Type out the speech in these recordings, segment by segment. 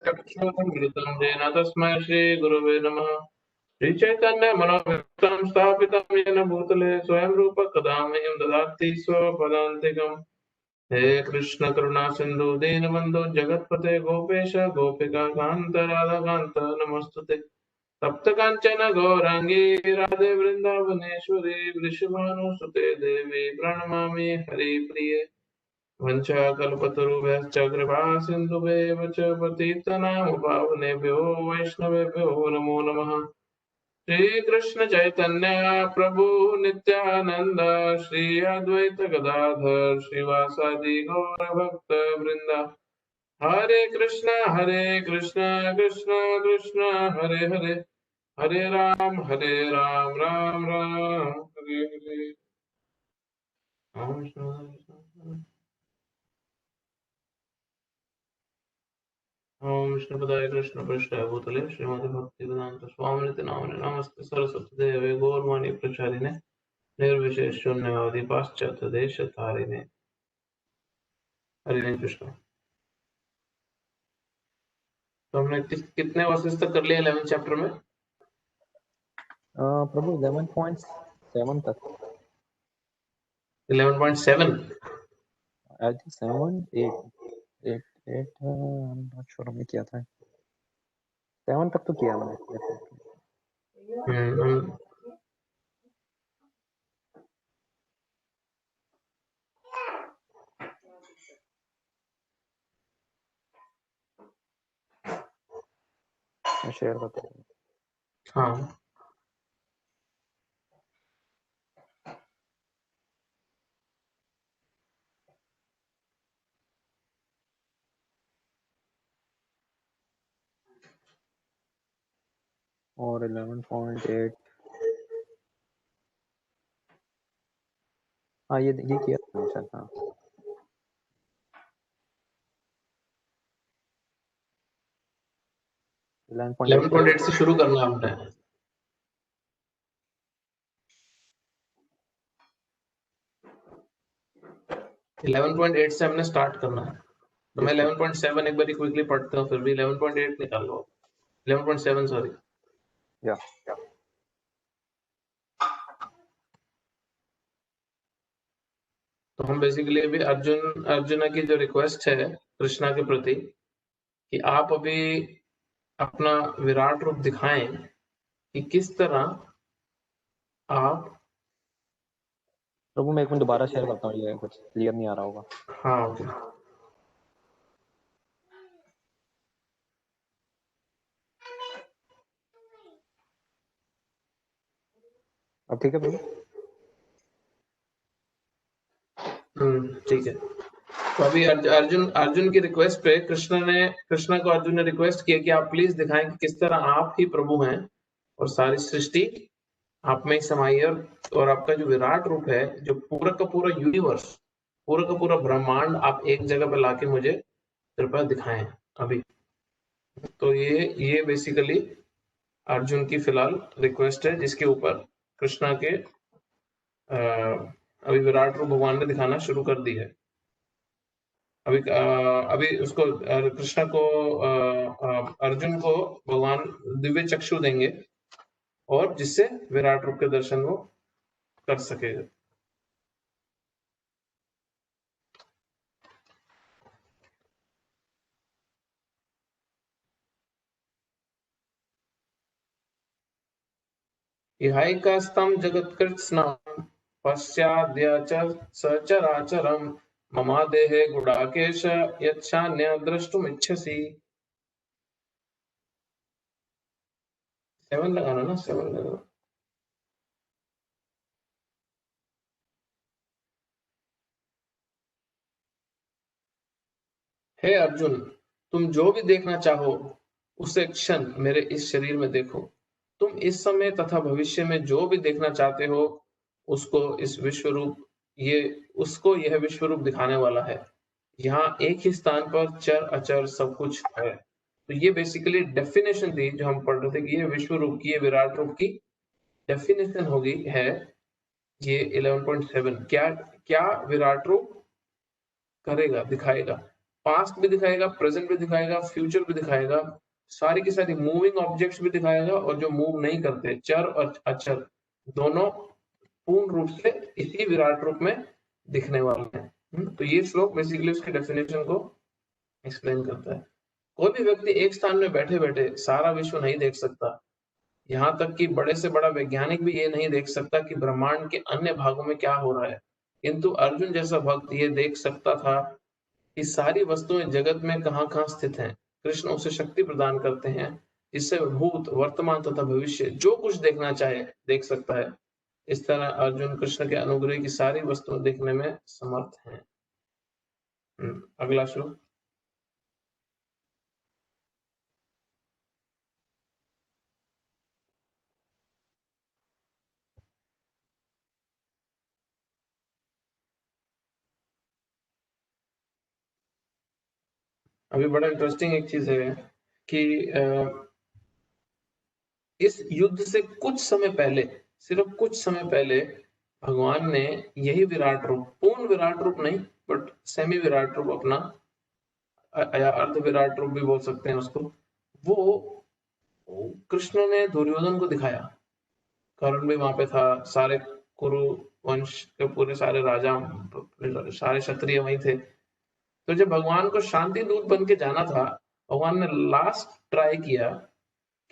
चक्षुरुन्मिलितं येन तस्मै श्रीगुरवे नमः। श्रीचैतन्यमनोभीष्टं स्थापितं येन भूतले स्वयं रूप कदा मह्यं ददाति स्वपदान्तिकम्। हे कृष्ण करुणा सिन्धु दीनबन्धु जगत्पते गोपेश गोपिका कान्त राधाकान्त नमोस्तुते। तप्त कांचन गौरांगी राधे वृंदावनेश्वरी वृषभानुसुते देवी प्रणमामि हरिप्रिये। वंशाकल्पतरुभ्यश्च कृपा सिन्धुभ्येव च पतितानां पावनेभ्यो वैष्णवेभ्यो नमो नमः। श्रीकृष्ण चैतन्य प्रभु नित्यानंद श्री अद्वैत गदाधर श्रीवासादि गौर भक्त वृंदा। हरे कृष्ण कृष्ण कृष्ण हरे हरे, हरे राम राम राम हरे हरे। ओम विष्णुपदाय कृष्ण पृष्ठाय भूतले श्रीमद् भक्तिवेदांत स्वामिनिति नामिने नमस्ते सरस्वती देवे गौरवाणी प्रचारिणे निर्विशेष शून्यवादी पाश्चात्य देश तारिणे। हरे कृष्ण। तो हमने कितने वर्सेस तक कर लिए 11 चैप्टर में? प्रभु 11.7 तक। 11.7 आई थिंक 7 8 नॉट श्योर हमने किया था। 7 तक तो किया हमने। मैं शेयर करता हूँ। हाँ और 11.8 हाँ ये किया था शायद। हाँ 11.8 से शुरू करना हमने। 11.8 से हमने स्टार्ट करना है। तो मैं 11.7 एक बार क्विकली पढ़ता हूँ, फिर भी 11.8 निकाल लो। 11.7 सॉरी। या तो हम बेसिकली अभी अर्जुना की जो रिक्वेस्ट है कृष्णा के प्रति कि आप अभी अपना विराट रूप दिखाएं कि किस तरह आप। प्रभु मैं एक मिनट दोबारा शेयर करता हूँ, ये कुछ क्लियर नहीं आ रहा होगा। हाँ ओके। अब ठीक है प्रभु? ठीक है। तो अभी अर्जुन की रिक्वेस्ट पे कृष्णा को अर्जुन ने रिक्वेस्ट किया कि आप प्लीज दिखाएं कि किस तरह आप ही प्रभु हैं और सारी सृष्टि आप में ही समाई है, और आपका जो विराट रूप है, जो पूरा का पूरा यूनिवर्स, पूरा का पूरा ब्रह्मांड आप एक जगह पे लाके मुझे कृपया दिखाएं अभी। तो ये बेसिकली अर्जुन की फिलहाल रिक्वेस्ट है, जिसके ऊपर कृष्णा के अभी विराट रूप भगवान ने दिखाना शुरू कर दी है। अभी उसको कृष्णा को अर्जुन को भगवान दिव्य चक्षु देंगे और जिससे विराट रूप के दर्शन वो कर सकेगा। इहाइकास्तं जगत्कृत्स्नं पश्चाद्य च सचराचरं मम देहे गुडाकेश यच्छान्य द्रष्टुमिच्छसि। 7 लगाना ना, 7 लगाना। हे अर्जुन, तुम जो भी देखना चाहो उसे क्षण मेरे इस शरीर में देखो। तुम इस समय तथा भविष्य में जो भी देखना चाहते हो उसको यह विश्व रूप दिखाने वाला है। यहाँ एक ही स्थान पर चर अचर सब कुछ है। तो ये बेसिकली डेफिनेशन थी जो हम पढ़ रहे थे कि ये विश्व रूप की, ये विराट रूप की डेफिनेशन होगी है ये 11.7। क्या क्या विराट रूप करेगा, दिखाएगा। पास्ट भी दिखाएगा, प्रेजेंट भी दिखाएगा, फ्यूचर भी दिखाएगा, सारी की सारी मूविंग ऑब्जेक्ट्स भी दिखाएगा, और जो मूव नहीं करते चर और अचर दोनों पूर्ण रूप से इसी विराट रूप में दिखने वाले हैं। तो ये श्लोक बेसिकली उसकी डेफिनेशन को एक्सप्लेन करता है। कोई भी व्यक्ति एक स्थान में बैठे बैठे सारा विश्व नहीं देख सकता, यहाँ तक कि बड़े से बड़ा वैज्ञानिक भी ये नहीं देख सकता कि ब्रह्मांड के अन्य भागों में क्या हो रहा है, किंतु अर्जुन जैसा भक्त ये देख सकता था कि सारी वस्तुएं जगत में कहाँ-कहाँ स्थित हैं। कृष्ण उसे शक्ति प्रदान करते हैं, जिससे भूत, वर्तमान तथा भविष्य जो कुछ देखना चाहे देख सकता है। इस तरह अर्जुन कृष्ण के अनुग्रह की सारी वस्तुएं देखने में समर्थ हैं। अगला श्लोक। अभी बड़ा इंटरेस्टिंग एक चीज है कि इस युद्ध से कुछ समय पहले, सिर्फ कुछ समय पहले भगवान ने यही विराट रूप, पूर्ण विराट रूप नहीं बट सेमी विराट रूप अपना, या अर्ध विराट रूप भी बोल सकते हैं उसको, वो कृष्ण ने दुर्योधन को दिखाया। कर्ण भी वहां पे था, सारे कुरु वंश के पूरे सारे राजा, सारे क्षत्रिय वहीं थे। तो जब भगवान को शांति दूत बन के जाना था, भगवान ने लास्ट ट्राई किया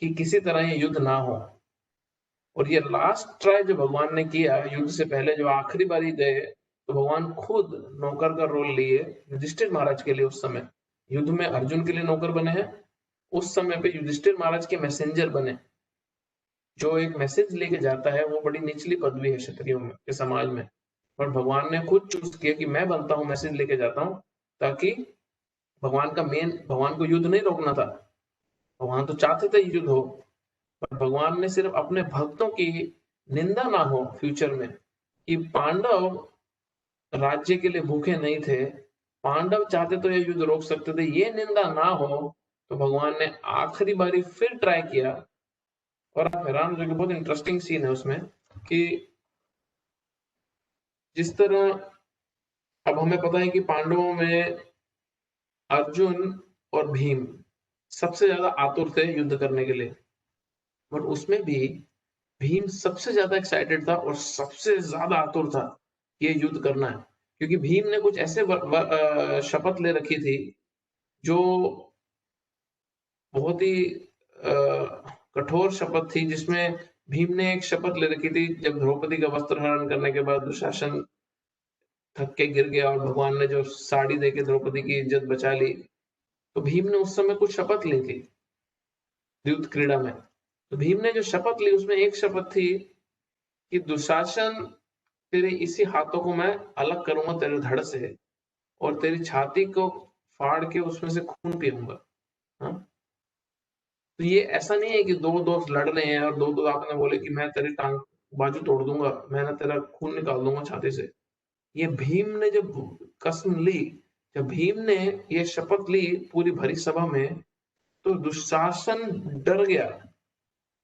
कि किसी तरह ये युद्ध ना हो, और ये लास्ट ट्राई जो भगवान ने किया युद्ध से पहले, जो आखिरी बारी गए, तो भगवान खुद नौकर का रोल लिए युधिष्ठिर महाराज के लिए। उस समय युद्ध में अर्जुन के लिए नौकर बने हैं, उस समय पे युधिष्ठिर महाराज के मैसेंजर बने। जो एक मैसेज लेके जाता है वो बड़ी निचली पदवी है क्षत्रियों में के समाज में, पर भगवान ने खुद चूज किया कि मैं बनता हूँ, मैसेज लेके जाता हूँ, ताकि भगवान को युद्ध नहीं रोकना था, भगवान तो चाहते थे युद्ध हो, पर भगवान ने सिर्फ अपने भक्तों की निंदा ना हो फ्यूचर में, कि पांडव राज्य के लिए भूखे नहीं थे, पांडव चाहते तो ये युद्ध रोक सकते थे, ये निंदा ना हो, तो भगवान ने आखिरी बारी फिर ट्राई किया। और आप हैरान हो जाएंगे, बहुत इंटरेस्टिंग सीन है उसमें कि जिस तरह अब हमें पता है कि पांडवों में अर्जुन और भीम सबसे ज्यादा आतुर थे युद्ध करने के लिए, बट उसमें भी भीम सबसे ज्यादा एक्साइटेड था और सबसे ज्यादा आतुर था ये युद्ध करना है, क्योंकि भीम ने कुछ ऐसे शपथ ले रखी थी जो बहुत ही कठोर शपथ थी, जिसमें भीम ने एक शपथ ले रखी थी, जब द्रौपदी का वस्त्र हरण करने के बाद दुशासन थक के गिर गया और भगवान ने जो साड़ी देके द्रौपदी की इज्जत बचा ली, तो भीम ने उस समय कुछ शपथ ली थी युद्ध क्रीड़ा में। तो भीम ने जो शपथ ली उसमें एक शपथ थी कि दुशासन, तेरे इसी हाथों को मैं अलग करूंगा तेरे धड़ से, और तेरी छाती को फाड़ के उसमें से खून पीऊंगा। हाँ? तो ये ऐसा नहीं है कि दो दोस्त लड़ रहे हैं और दो आपने बोले कि मैं तेरी टांग बाजू तोड़ दूंगा, मैं ना तेरा खून निकाल दूंगा छाती से। ये भीम ने जब कसम ली, जब भीम ने ये शपथ ली पूरी भरी सभा में, तो दुशासन डर गया,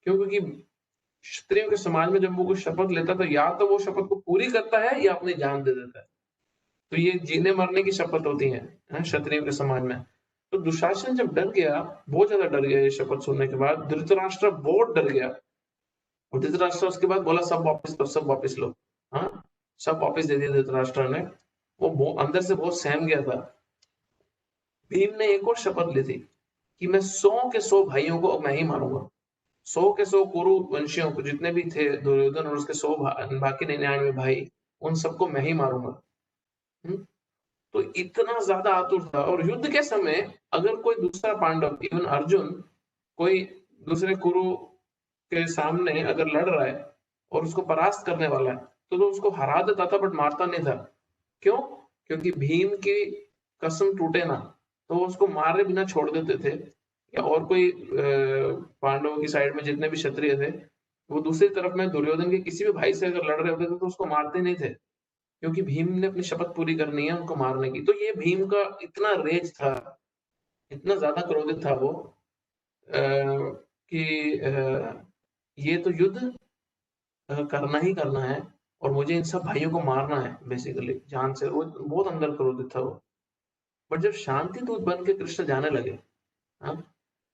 क्योंकि क्षत्रियों के समाज में जब वो कोई शपथ लेता तो या तो वो शपथ को पूरी करता है या अपनी जान दे देता है। तो ये जीने मरने की शपथ होती है क्षत्रियों के समाज में। तो दुशासन जब डर गया, बहुत ज्यादा डर गया ये शपथ सुनने के बाद, धृतराष्ट्र बहुत डर गया, और धृतराष्ट्र उसके बाद बोला सब वापस लो, सब वापस लो। हाँ, सब वापस दे दिया धृतराष्ट्र ने। वो अंदर से बहुत सहम गया था। भीम ने एक और शपथ ली थी कि मैं 100 के 100 भाइयों को मैं ही मारूंगा, 100 के 100 कुरु वंशियों को, जितने भी थे दुर्योधन और उसके 100 बाकी 99 भाई, उन सबको मैं ही मारूंगा। तो इतना ज्यादा आतुर था, और युद्ध के समय अगर कोई दूसरा पांडव, इवन अर्जुन, कोई दूसरे कुरु के सामने अगर लड़ रहा है और उसको परास्त करने वाला है, तो उसको हरा देता था, बट मारता नहीं था। क्यों? क्योंकि भीम की कसम टूटे ना, तो उसको मारे बिना छोड़ देते थे। या और कोई पांडवों की साइड में जितने भी क्षत्रिय थे, वो दूसरी तरफ में दुर्योधन के किसी भी भाई से अगर लड़ रहे होते थे तो उसको मारते नहीं थे, क्योंकि भीम ने अपनी शपथ पूरी करनी है उनको मारने की। तो ये भीम का इतना रेज था, इतना ज्यादा क्रोधित था वो, कि ये तो युद्ध करना ही करना है, और मुझे इन सब भाइयों को मारना है बेसिकली जान से। वो बहुत अंदर क्रोधित था वो। और जब शांति दूत बन के कृष्ण जाने लगे, हाँ,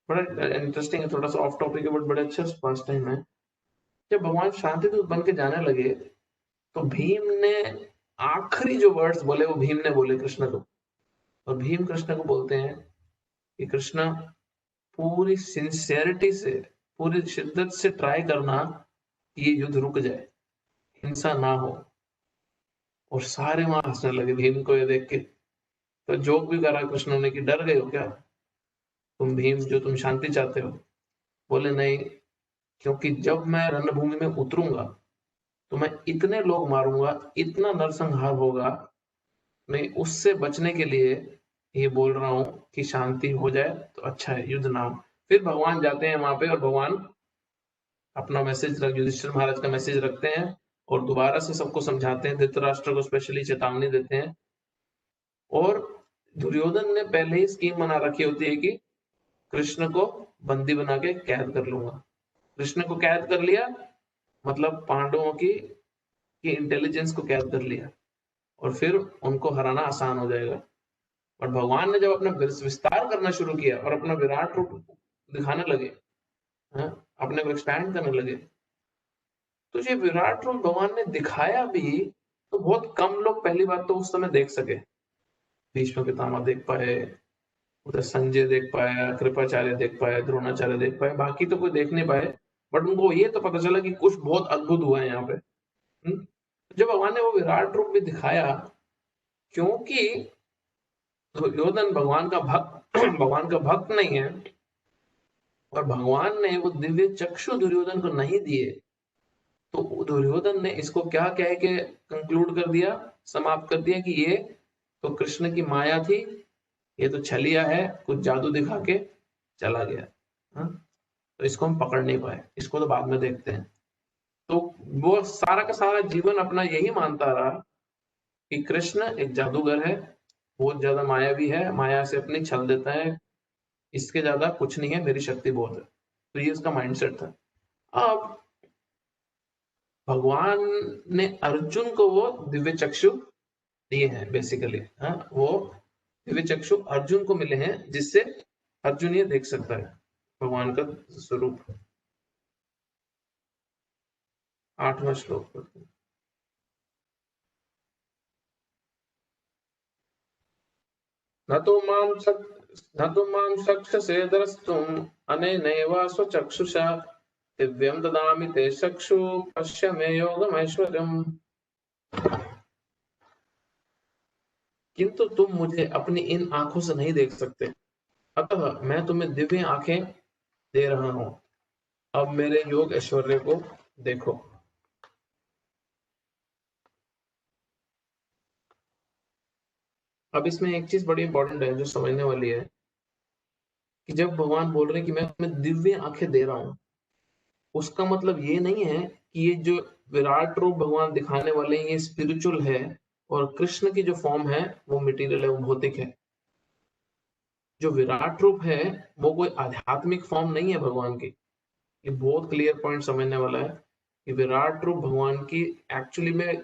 बड़ा इंटरेस्टिंग है, थोड़ा सा ऑफ टॉपिक है बट बड़ा अच्छा पास टाइम है। जब भगवान शांति दूत बन के जाने लगे तो भीम ने आखिरी जो वर्ड्स बोले वो भीम ने बोले कृष्ण को, और भीम कृष्ण को बोलते हैं कि कृष्ण पूरी सिंसियरिटी से, पूरी शिद्दत से ट्राई करना कि ये युद्ध रुक जाए, हिंसा ना हो। और सारे वहां हंसने लगे भीम को ये देख के। तो जोक भी करा कृष्ण ने कि डर गए हो क्या तुम भीम, जो तुम शांति चाहते हो? बोले नहीं, क्योंकि जब मैं रणभूमि में उतरूंगा तो मैं इतने लोग मारूंगा, इतना नरसंहार होगा, मैं उससे बचने के लिए ये बोल रहा हूँ कि शांति हो जाए तो अच्छा है, युद्ध ना हो। फिर भगवान जाते हैं वहां पे और भगवान अपना मैसेज युधिष्ठिर महाराज का मैसेज रखते हैं और दोबारा से सबको समझाते हैं, धृतराष्ट्र को स्पेशली चेतावनी देते हैं। और दुर्योधन ने पहले ही स्कीम बना रखी होती है कि कृष्ण को बंदी बना के कैद कर लूंगा। कृष्ण को कैद कर लिया मतलब पांडवों की इंटेलिजेंस को कैद कर लिया और फिर उनको हराना आसान हो जाएगा। और भगवान ने जब अपना विस्तार करना शुरू किया और अपना विराट रूप दिखाने लगे, अपने को एक्सपैंड करने लगे, तो ये विराट रूप भगवान ने दिखाया भी तो बहुत कम लोग पहली बात तो उस समय देख सके। भीष्म पितामह देख पाए, उधर संजय देख पाया, कृपाचार्य देख पाया, द्रोणाचार्य देख पाए, बाकी तो कोई देख नहीं पाए। बट उनको ये तो पता चला कि कुछ बहुत अद्भुत हुआ है यहाँ पे। जब भगवान ने वो विराट रूप भी दिखाया, क्योंकि दुर्योधन भगवान का भक्त नहीं है और भगवान ने वो दिव्य चक्षु दुर्योधन को नहीं दिए, तो दुर्योधन ने इसको क्या कह के कंक्लूड कर दिया, समाप्त कर दिया कि ये तो कृष्ण की माया थी, ये तो छलिया है, कुछ जादू दिखा के चला गया। तो इसको हम पकड़ नहीं पाए, इसको तो बाद में देखते हैं। तो वो सारा का सारा जीवन अपना यही मानता रहा कि कृष्ण एक जादूगर है, बहुत ज्यादा मायावी है, माया से अपनी छल देता है, इसके ज्यादा कुछ नहीं है, मेरी शक्ति बहुत है। तो ये उसका माइंडसेट था। अब भगवान ने अर्जुन को वो दिव्य चक्षु दिए हैं बेसिकली, वो दिव्य चक्षु अर्जुन को मिले हैं जिससे अर्जुन ये देख सकता है भगवान का स्वरूप। 8वां श्लोक। न तो मां चक्षसे द्रष्टुम् अनेनैव स्वचक्षुषा दिव्यं ददामि ते चक्षु पश्य मे योगमैश्वर्यम्। किंतु तुम मुझे अपनी इन आंखों से नहीं देख सकते, अतः मैं तुम्हें दिव्य आंखें दे रहा हूं, अब मेरे योग ऐश्वर्य को देखो। अब इसमें एक चीज बड़ी इंपॉर्टेंट है जो समझने वाली है कि जब भगवान बोल रहे हैं कि मैं तुम्हें दिव्य आंखें दे रहा हूं, उसका मतलब ये नहीं है कि ये जो विराट रूप भगवान दिखाने वाले हैं ये स्पिरिचुअल है और कृष्ण की जो फॉर्म है वो मटेरियल है, वो भौतिक है। जो विराट रूप है वो कोई आध्यात्मिक फॉर्म नहीं है भगवान की। ये बहुत क्लियर पॉइंट समझने वाला है कि विराट रूप भगवान की एक्चुअली में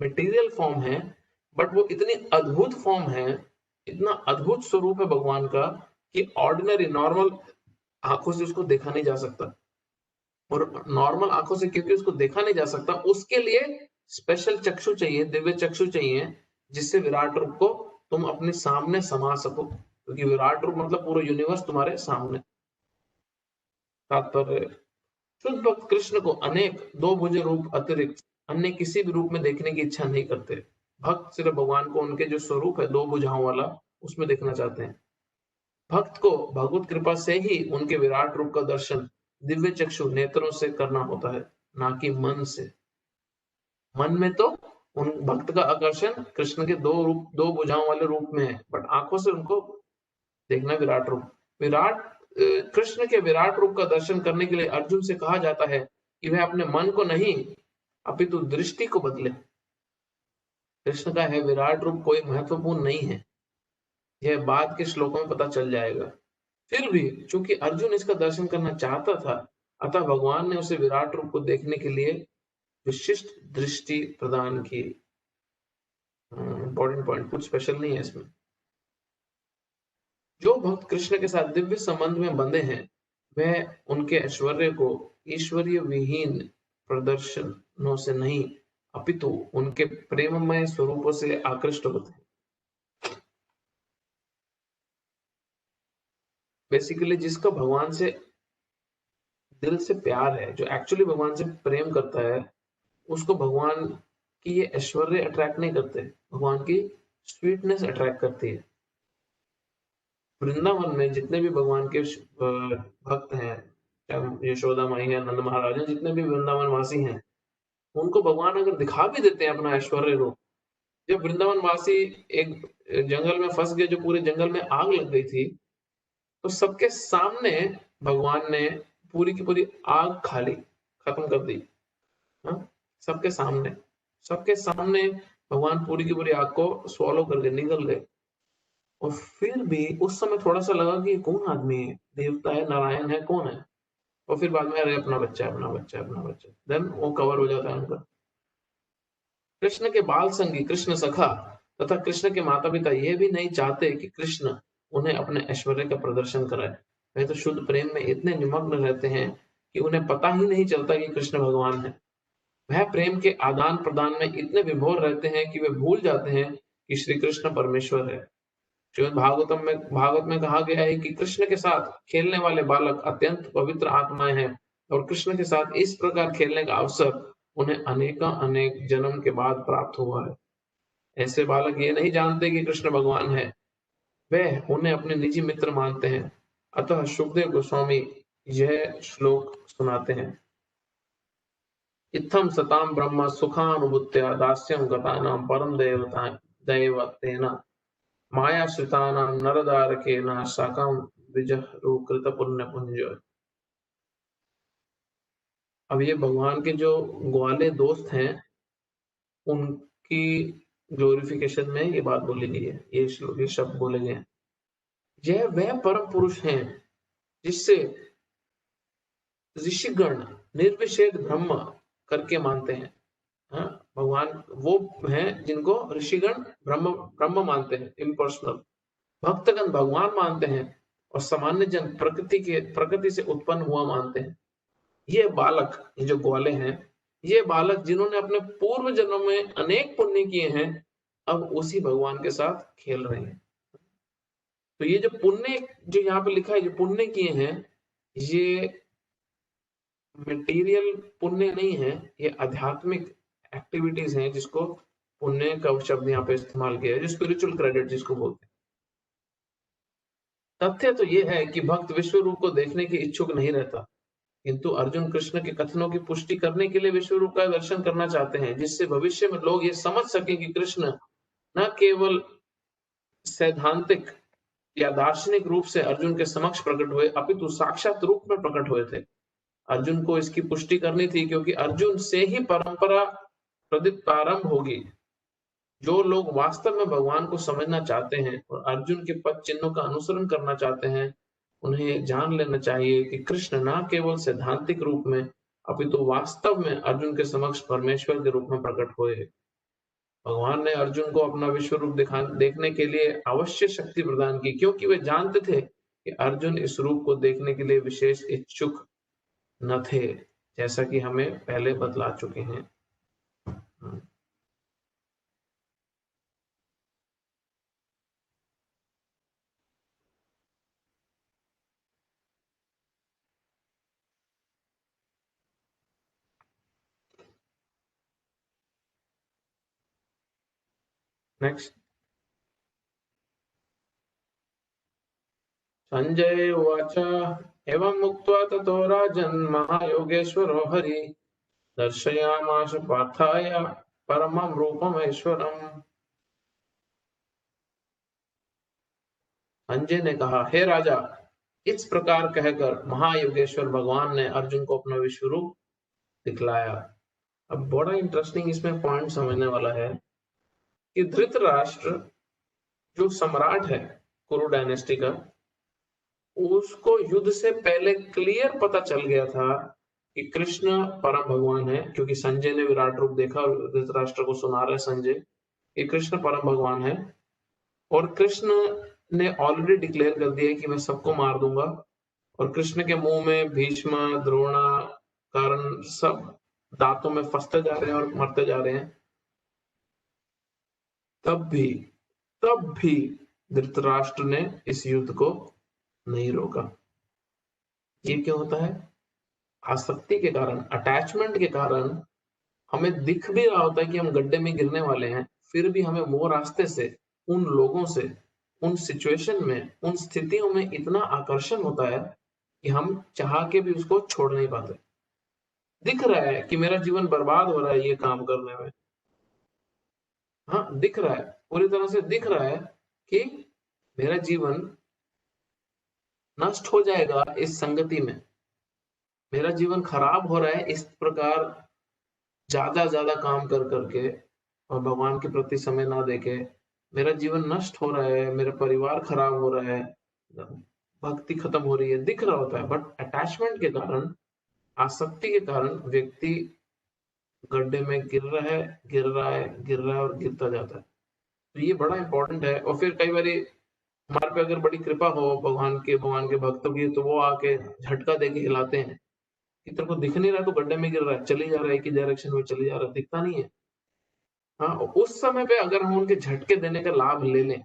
मटेरियल फॉर्म है, बट वो इतनी अद्भुत फॉर्म है, इतना अद्भुत स्वरूप है भगवान का कि ऑर्डिनरी नॉर्मल आंखों से उसको देखा नहीं जा सकता। और नॉर्मल आंखों से क्योंकि उसको देखा नहीं जा सकता, उसके लिए स्पेशल चक्षु चाहिए, दिव्य चक्षु चाहिए, जिससे विराट रूप को तुम अपने सामने समा सको, क्योंकि विराट रूप मतलब पूरा यूनिवर्स तुम्हारे सामने। तात्पर्य, शुद्ध भक्त कृष्ण को अनेक दो भुज रूप अतिरिक्त अन्य किसी भी रूप में देखने की इच्छा नहीं करते। भक्त सिर्फ भगवान को उनके जो स्वरूप है दो भुजाओं वाला, उसमें देखना चाहते हैं। भक्त को भगवत कृपा से ही उनके विराट रूप का दर्शन दिव्य चक्षु नेत्रों से करना होता है, ना कि मन से। मन में तो उन भक्त का आकर्षण कृष्ण के दो भुजाओं वाले रूप में है, बट आंखों से उनको देखना विराट रूप। कृष्ण के विराट रूप का दर्शन करने के लिए अर्जुन से कहा जाता है कि वह अपने मन को नहीं अपितु दृष्टि को बदले। कृष्ण का है विराट रूप कोई महत्वपूर्ण नहीं है, यह बाद के श्लोकों में पता चल जाएगा। फिर भी चूंकि अर्जुन इसका दर्शन करना चाहता था, अतः भगवान ने उसे विराट रूप को देखने के लिए विशिष्ट दृष्टि प्रदान की। इंपॉर्टेंट पॉइंट, कुछ स्पेशल नहीं है इसमें, जो भक्त कृष्ण के साथ दिव्य संबंध में बंधे हैं, वह उनके ऐश्वर्य को ईश्वरीय विहीन प्रदर्शनों से नहीं, अपितु उनके प्रेममय स्वरूपों से आकृष्ट होते हैं। बेसिकली जिसका भगवान से दिल से प्यार है, जो एक्चुअली भगवान से प्रेम करता है, उसको भगवान की ये ऐश्वर्य अट्रैक्ट नहीं करते, भगवान की स्वीटनेस अट्रैक्ट करती है। वृंदावन में जितने भी भगवान के भक्त हैं, चाहे यशोदा माई है, नंद महाराज हैं, जितने भी वृंदावन वासी हैं, उनको भगवान अगर दिखा भी देते हैं अपना ऐश्वर्य रूप। जब वृंदावन वासी एक जंगल में फंस गए, जो पूरे जंगल में आग लग गई थी, तो सबके सामने भगवान ने पूरी की पूरी आग खाली खत्म कर दी। हाँ? सबके सामने भगवान पूरी की पूरी आग को स्वॉलो कर गए, निगल गए। और फिर भी उस समय थोड़ा सा लगा कि ये कौन आदमी है, देवता है, नारायण है, कौन है? और फिर बाद में अरे अपना बच्चा देन वो कवर हो जाता है उनका। कृष्ण के बाल संगी, कृष्ण सखा तथा कृष्ण के माता पिता ये भी नहीं चाहते कि कृष्ण उन्हें अपने ऐश्वर्य का प्रदर्शन कराए। वे तो शुद्ध प्रेम में इतने निमग्न रहते हैं कि उन्हें पता ही नहीं चलता कि कृष्ण भगवान है। वह प्रेम के आदान प्रदान में इतने विभोर रहते हैं कि वे भूल जाते हैं कि श्री कृष्ण परमेश्वर है। श्रीमद् भागवत में कहा गया है कि कृष्ण के साथ खेलने वाले बालक अत्यंत पवित्र आत्माएं हैं और कृष्ण के साथ इस प्रकार खेलने का अवसर उन्हें अनेक जन्म के बाद प्राप्त हुआ है। ऐसे बालक ये नहीं जानते कि कृष्ण भगवान है, वे उन्हें अपने निजी मित्र मानते हैं। अतः सुखदेव गोस्वामी यह श्लोक सुनाते हैं। इत्थम सताम ब्रह्म सुखानुभूत्या दास्यं गतानां परम दैवतेन मायाश्रितानां नरदारकेन साकं विजहरुकृत पुण्य पुंज। अब ये भगवान के जो ग्वाले दोस्त हैं, उनकी ग्लोरिफिकेशन में ये बात बोली गई है, ये शब्द बोले गए हैं। यह वह परम पुरुष हैं जिससे ऋषिगण निर्विशेष ब्रह्म करके मानते हैं। हाँ, भगवान वो हैं जिनको ऋषिगण ब्रह्म मानते हैं, इम्पर्सनल। भक्तगण भगवान मानते हैं और सामान्य जन प्रकृति से उत्पन्न हुआ मानते हैं। ये बालक, ये जो ग्वाले हैं, ये बालक जिन्होंने अपने पूर्व जन्म में अनेक पुण्य किए हैं, अब उसी भगवान के साथ खेल रहे हैं। तो ये जो पुण्य जो यहाँ पे लिखा है, जो पुण्य किए हैं, ये मटेरियल पुण्य नहीं है, ये आध्यात्मिक एक्टिविटीज हैं जिसको पुण्य का शब्द यहाँ पे इस्तेमाल किया है, जो स्पिरिचुअल क्रेडिट जिसको बोलते हैं। तथ्य तो ये है कि भक्त विश्व रूप को देखने के इच्छुक नहीं रहता, किंतु अर्जुन कृष्ण के कथनों की पुष्टि करने के लिए विश्व रूप का दर्शन करना चाहते हैं, जिससे भविष्य में लोग ये समझ सकें कि कृष्ण न केवल सैद्धांतिक या दार्शनिक रूप से अर्जुन के समक्ष प्रकट हुए, अपितु साक्षात रूप में प्रकट हुए थे। अर्जुन को इसकी पुष्टि करनी थी, क्योंकि अर्जुन से ही परंपरा प्रारंभ होगी। जो लोग वास्तव में भगवान को समझना चाहते हैं और अर्जुन के पद चिन्हों का अनुसरण करना चाहते हैं, उन्हें जान लेना चाहिए कि कृष्ण न केवल सैद्धांतिक रूप में अपितु वास्तव में अर्जुन के समक्ष परमेश्वर के रूप में प्रकट हुए। भगवान ने अर्जुन को अपना विश्व रूप देखने के लिए अवश्य शक्ति प्रदान की, क्योंकि वे जानते थे कि अर्जुन इस रूप को देखने के लिए विशेष इच्छुक न थे, जैसा कि हमें पहले बतला चुके हैं। नेक्स्ट। संजय उवाच एवं मुक्त्वा ततो राजन् महायोगेश्वरो हरि दर्शयामास पार्थाय परमं रूपमेश्वरम्। संजय ने कहा, हे राजा, इस प्रकार कहकर महायोगेश्वर भगवान ने अर्जुन को अपना विश्व रूप दिखलाया। अब बड़ा इंटरेस्टिंग इसमें पॉइंट समझने वाला है कि धृतराष्ट्र जो सम्राट है कुरु डायनेस्टी का, उसको युद्ध से पहले क्लियर पता चल गया था कि कृष्ण परम भगवान है, क्योंकि संजय ने विराट रूप देखा और धृतराष्ट्र को सुना रहे संजय कि कृष्ण परम भगवान है। और कृष्ण ने ऑलरेडी डिक्लेयर कर दिया है कि मैं सबको मार दूंगा, और कृष्ण के मुंह में भीष्म, द्रोणा, कर्ण सब दांतों में फंसते जा रहे हैं और मरते जा रहे हैं, तब भी धृतराष्ट्र ने इस युद्ध को नहीं रोका। ये क्यों होता है? आसक्ति के कारण, अटैचमेंट के कारण हमें दिख भी रहा होता है कि हम गड्ढे में गिरने वाले हैं, फिर भी हमें वो रास्ते से, उन लोगों से, उन सिचुएशन में, उन स्थितियों में इतना आकर्षण होता है कि हम चाह के भी उसको छोड़ नहीं पाते। दिख रहा है कि मेरा जीवन बर्बाद हो रहा है ये काम करने में। हाँ, दिख रहा है, पूरी तरह से दिख रहा है कि मेरा जीवन नष्ट हो जाएगा इस संगति में। मेरा जीवन खराब हो रहा है इस प्रकार ज्यादा काम कर करके और भगवान के प्रति समय ना देके। मेरा जीवन नष्ट हो रहा है, मेरा परिवार खराब हो रहा है, भक्ति खत्म हो रही है, दिख रहा होता है। बट अटैचमेंट के कारण, आसक्ति के कारण व्यक्ति गड्ढे में गिर रहा है और गिरता जाता है। तो ये बड़ा इंपॉर्टेंट है। और फिर कई बार हमारे पे अगर बड़ी कृपा हो भगवान के भक्तों की, तो वो आके झटका देके हिलाते हैं कि तेरे को दिख नहीं रहा, तो गड्ढे में गिर रहा है, चली जा रहा है, एक ही डायरेक्शन में चली जा रहा है, दिखता नहीं है। हाँ, उस समय पे अगर हम उनके झटके देने का लाभ ले लें,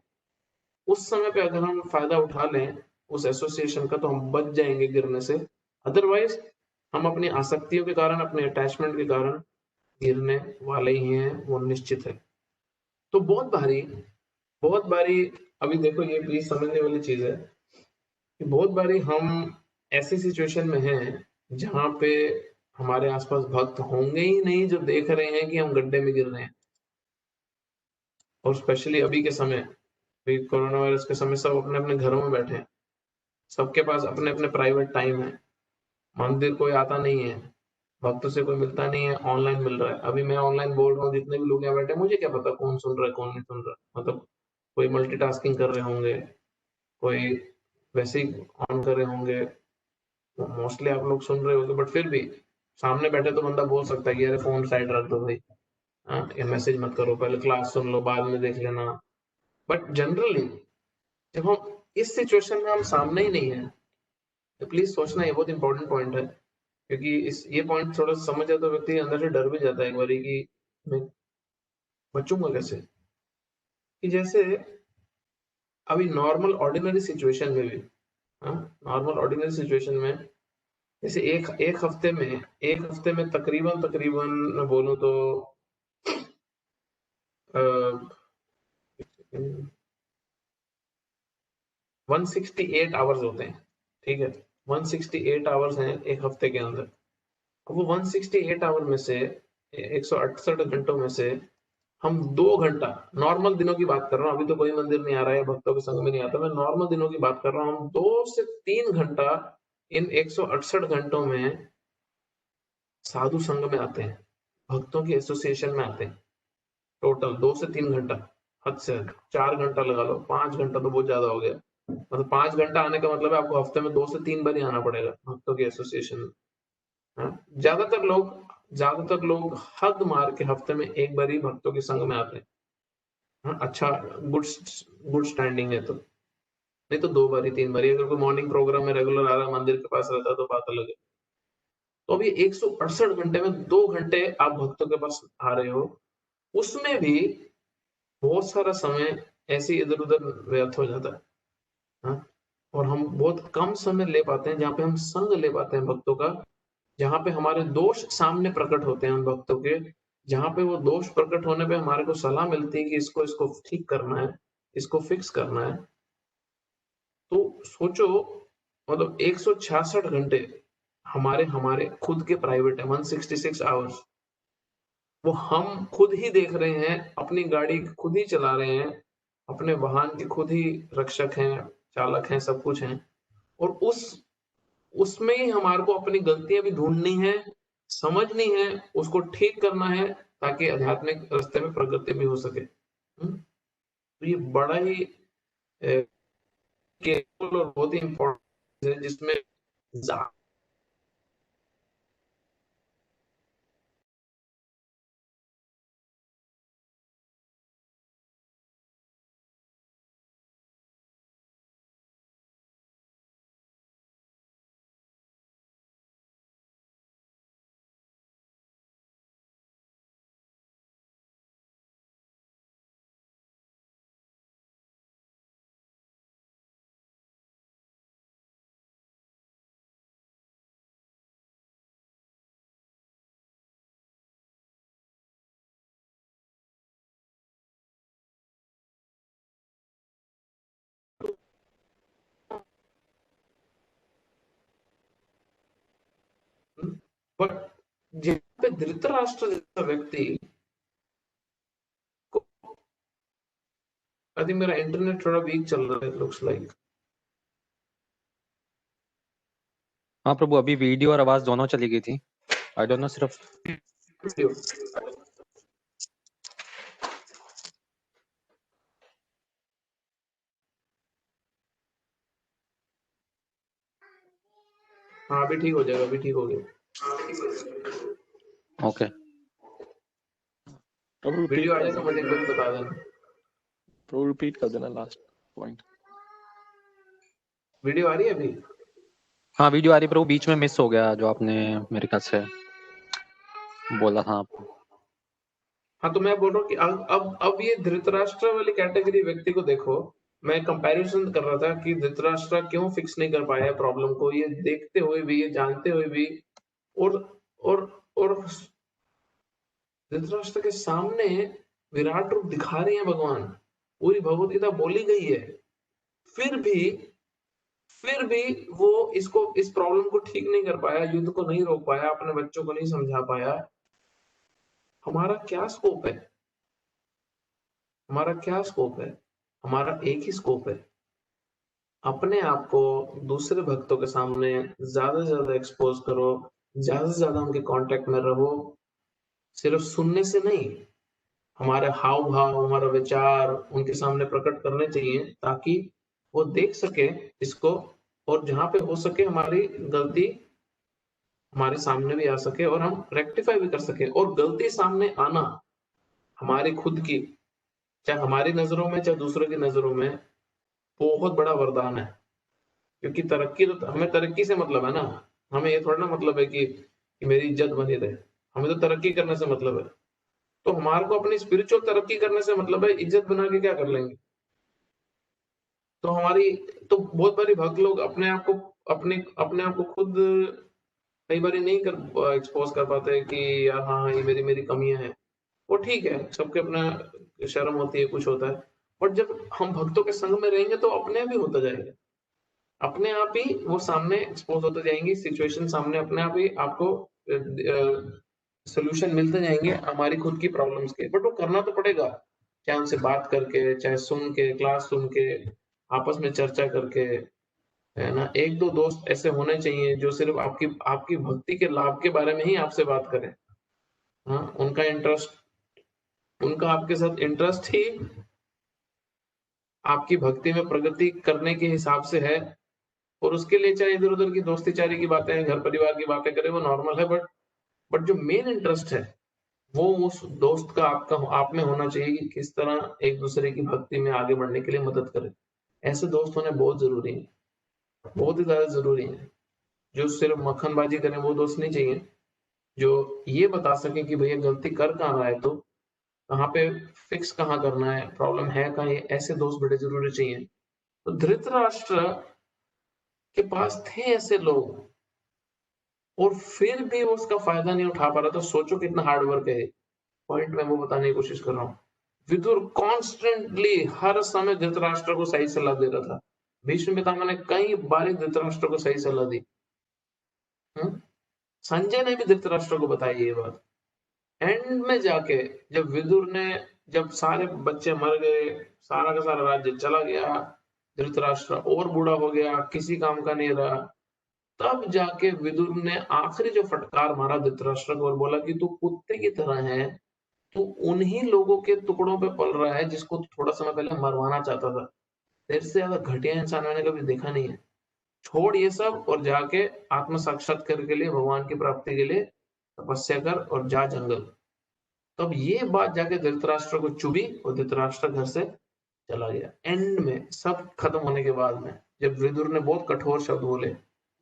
उस समय पे अगर हम फायदा उठा लें उस एसोसिएशन का, तो हम बच जाएंगे गिरने से। अदरवाइज हम अपनी आसक्तियों के कारण, अपने अटैचमेंट के कारण गिरने वाले ही हैं, वो निश्चित है। तो बहुत बारी अभी देखो, ये प्लीज समझने वाली चीज है कि बहुत बारी हम ऐसी सिचुएशन में हैं जहां पे हमारे आसपास भक्त होंगे ही नहीं जो देख रहे हैं कि हम गड्ढे में गिर रहे हैं। और स्पेशली अभी के समय, अभी कोरोना वायरस के समय, सब अपने अपने घरों में बैठे हैं, सबके पास अपने अपने प्राइवेट टाइम है, मंदिर कोई आता नहीं है, भक्तों से कोई मिलता नहीं है, ऑनलाइन मिल रहा है। अभी मैं ऑनलाइन बोल रहा हूँ, जितने भी लोग यहाँ बैठे हैं, मुझे क्या पता कौन सुन रहा है कौन नहीं सुन रहा। मतलब कोई मल्टीटास्किंग कर रहे होंगे, कोई वैसे ही ऑन कर रहे होंगे, मोस्टली आप लोग सुन रहे होंगे, बट फिर भी सामने बैठे तो बंदा बोल सकता है कि अरे फोन साइड रख दो भाई, हाँ, ये मैसेज मत करो, पहले क्लास सुन लो, बाद में देख लेना। बट जनरली जब हम इस सिचुएशन में हम सामने ही नहीं है, तो प्लीज सोचना, ये बहुत इंपॉर्टेंट पॉइंट है। क्योंकि इस ये पॉइंट थोड़ा समझ जाए तो व्यक्ति अंदर से डर भी जाता है एक बारी कि मैं बचूंगा कैसे। कि जैसे अभी नॉर्मल ऑर्डिनरी सिचुएशन में भी, हाँ, नॉर्मल ऑर्डिनरी सिचुएशन में, जैसे एक हफ्ते में तकरीबन तकरीबन मैं बोलूं तो 168 आवर्स होते हैं, ठीक है, 168 आवर्स हैं एक हफ्ते के अंदर। अब वो 168 आवर में से, 168 घंटों में से, हम 2 घंटा, नॉर्मल दिनों की बात कर रहा हूँ, अभी तो कोई मंदिर नहीं आ रहा है, भक्तों के संग में नहीं आता, मैं नॉर्मल दिनों की बात कर रहा हूँ, हम 2 से 3 घंटा इन 168 घंटों में साधु संघ में आते हैं, भक्तों की एसोसिएशन में आते हैं। टोटल 2 से 3 घंटा, हद से हद 4 घंटा लगा लो, 5 घंटा तो बहुत ज्यादा हो गया। मतलब 5 घंटा आने का मतलब है आपको हफ्ते में 2 से 3 बार ही आना पड़ेगा भक्तों की एसोसिएशन में। हाँ? ज्यादातर लोग हद मार के हफ्ते में एक बार ही भक्तों के संग में आते हैं। हाँ, अच्छा, गुड गुड स्टैंडिंग है तो, नहीं तो 2 बार ही 3 बार ही, अगर कोई मॉर्निंग प्रोग्राम में रेगुलर आ रहा है, मंदिर के पास रहता है, तो बात अलग है। तो अभी 168 घंटे में 2 घंटे आप भक्तों के पास आ रहे हो, उसमें भी बहुत सारा समय ऐसे इधर उधर व्यर्थ हो जाता है। हाँ? और हम बहुत कम समय ले पाते हैं जहाँ पे हम संग ले पाते हैं भक्तों का, जहाँ पे हमारे दोष सामने प्रकट होते हैं उन भक्तों के, जहाँ पे वो दोष प्रकट होने पे हमारे को सलाह मिलती है कि इसको इसको ठीक करना है, इसको फिक्स करना है। तो सोचो, मतलब 166 घंटे हमारे हमारे खुद के प्राइवेट है, 166 आवर्स, वो हम खुद ही देख रहे हैं, अपनी गाड़ी खुद ही चला रहे हैं, अपने वाहन के खुद ही रक्षक हैं, चालक हैं, सब कुछ हैं। और उसमें ही हमारे को अपनी गलतियां भी ढूंढनी है, समझनी है, उसको ठीक करना है, ताकि आध्यात्मिक रास्ते में प्रगति भी हो सके। तो ये बड़ा ही केवल और बहुत ही इम्पोर्टेंट है, जिसमें बट जहाँ पे धृतराष्ट्र जैसा व्यक्ति को, आई थिंक मेरा इंटरनेट थोड़ा वीक चल रहा है, लुक्स लाइक। हाँ प्रभु, अभी वीडियो और आवाज दोनों चली गई थी। आई डोंट नो, सिर्फ हाँ अभी ठीक हो जाएगा, अभी ठीक हो गया। ओके। प्रभु रिपीट वीडियो आ कर जाए तो मुझे देना, कुछ बता देना। प्रभु रिपीट कर देना लास्ट पॉइंट। वीडियो आ रही है अभी? हाँ वीडियो आ रही है प्रभु, बीच में मिस हो गया जो आपने मेरे ख्याल से बोला था आपको। हाँ तो मैं बोल रहा हूँ कि अब ये धृतराष्ट्र वाली कैटेगरी व्यक्ति को देखो। मैं कंपैरिजन कर रहा था कि धृतराष्ट्र क्यों फिक्स नहीं कर पाया प्रॉब्लम को, ये देखते हुए भी, ये जानते हुए भी। और और और धृतराष्ट्र के सामने विराट रूप दिखा रहे हैं भगवान, पूरी भगवत गीता बोली गई है। फिर भी फिर भी वो इसको, इस प्रॉब्लम को ठीक नहीं कर पाया, युद्ध को नहीं रोक पाया, अपने बच्चों को नहीं समझा पाया। हमारा क्या स्कोप है? हमारा क्या स्कोप है? हमारा एक ही स्कोप है, अपने आप को दूसरे भक्तों के सामने ज्यादा से ज्यादा एक्सपोज करो, ज्यादा से ज्यादा उनके कांटेक्ट में रहो। सिर्फ सुनने से नहीं, हमारे हाव भाव, हमारा विचार उनके सामने प्रकट करने चाहिए, ताकि वो देख सके इसको, और जहां पे हो सके हमारी गलती हमारे सामने भी आ सके और हम रेक्टिफाई भी कर सके। और गलती सामने आना हमारी खुद की, चाहे हमारी नजरों में चाहे दूसरों की नजरों में, बहुत बड़ा वरदान है। क्योंकि तरक्की तो, हमें तरक्की से मतलब है ना, हमें ये थोड़ा ना मतलब है कि मेरी इज्जत बनी रहे। हमें तो तरक्की करने से मतलब है। तो हमारे को अपनी स्पिरिचुअल तरक्की करने से मतलब है, इज्जत बना के क्या कर लेंगे? तो हमारी, तो बहुत बारी भक्त लोग अपने आप को, अपने आप को खुद कई बार नहीं कर एक्सपोज कर पाते कि यार हाँ हाँ, ये मेरी मेरी कमियां हैं। वो ठीक है, सबके अपना शर्म होती है, कुछ होता है। बट जब हम भक्तों के संग में रहेंगे तो अपने आप ही होता जाएगा, अपने आप ही वो सामने एक्सपोज होते जाएंगी सिचुएशन, सामने अपने आप ही आपको सोल्यूशन मिलते जाएंगे हमारी खुद की प्रॉब्लम्स के। बट वो करना तो पड़ेगा, चाहे उनसे बात करके, चाहे सुन के, क्लास सुन के, आपस में चर्चा करके, है ना। एक दो दोस्त ऐसे होने चाहिए जो सिर्फ आपकी आपकी भक्ति के लाभ के बारे में ही आपसे बात करें। हाँ, उनका इंटरेस्ट, उनका आपके साथ इंटरेस्ट ही आपकी भक्ति में प्रगति करने के हिसाब से है। और उसके लिए चाहे इधर उधर की दोस्ती चारी की बातें, घर परिवार की बातें करें, वो नॉर्मल है। बट जो मेन इंटरेस्ट है वो उस दोस्त का, आपका, आप में होना चाहिए कि किस तरह एक दूसरे की भक्ति में आगे बढ़ने के लिए मदद करें। ऐसे दोस्त होने बहुत जरूरी है, बहुत ही ज्यादा जरूरी है। जो सिर्फ मक्खनबाजी करें वो दोस्त नहीं चाहिए, जो ये बता सके कि भैया गलती कर कहाँ रहा है, तो कहाँ पे फिक्स कहाँ करना है, प्रॉब्लम है कहाँ, ये ऐसे दोस्त बड़े जरूरी चाहिए। तो धृतराष्ट्र के पास थे ऐसे लोग, और फिर भी वो उसका फायदा नहीं उठा पा रहा। तो सोचो कितना हार्ड वर्क है। पॉइंट मैं वो बताने की कोशिश कर रहा हूँ। विदुर कॉन्स्टेंटली हर समय धृतराष्ट्र को सही सलाह दे रहा था। भीष्म पितामह ने कई बार धृतराष्ट्र को सही सलाह दी। संजय ने भी धृतराष्ट्र को बताई ये बात। एंड में जाके जब विदुर ने, जब सारे बच्चे मर गए, सारा का सारा राज्य चला गया, धृतराष्ट्र और बूढ़ा हो गया, किसी काम का नहीं रहा, तब जाके विदुर ने आखिरी जो फटकार मारा धृतराष्ट्र को और बोला कि तू कुत्ते की तरह है, तू उन्हीं लोगों के टुकड़ों पे पल रहा है जिसको तू थोड़ा समय पहले मरवाना चाहता था। तेरे से ज्यादा घटिया इंसान मैंने कभी देखा नहीं है। छोड़ ये सब और जाके आत्म साक्षात्कार के लिए, भगवान की प्राप्ति के लिए तपस्या कर और जा जंगल। तब ये बात जाके धृतराष्ट्र को चुभी और धृतराष्ट्र घर से चला गया। एंड में सब खत्म होने के बाद में जब विदुर ने बहुत कठोर शब्द बोले,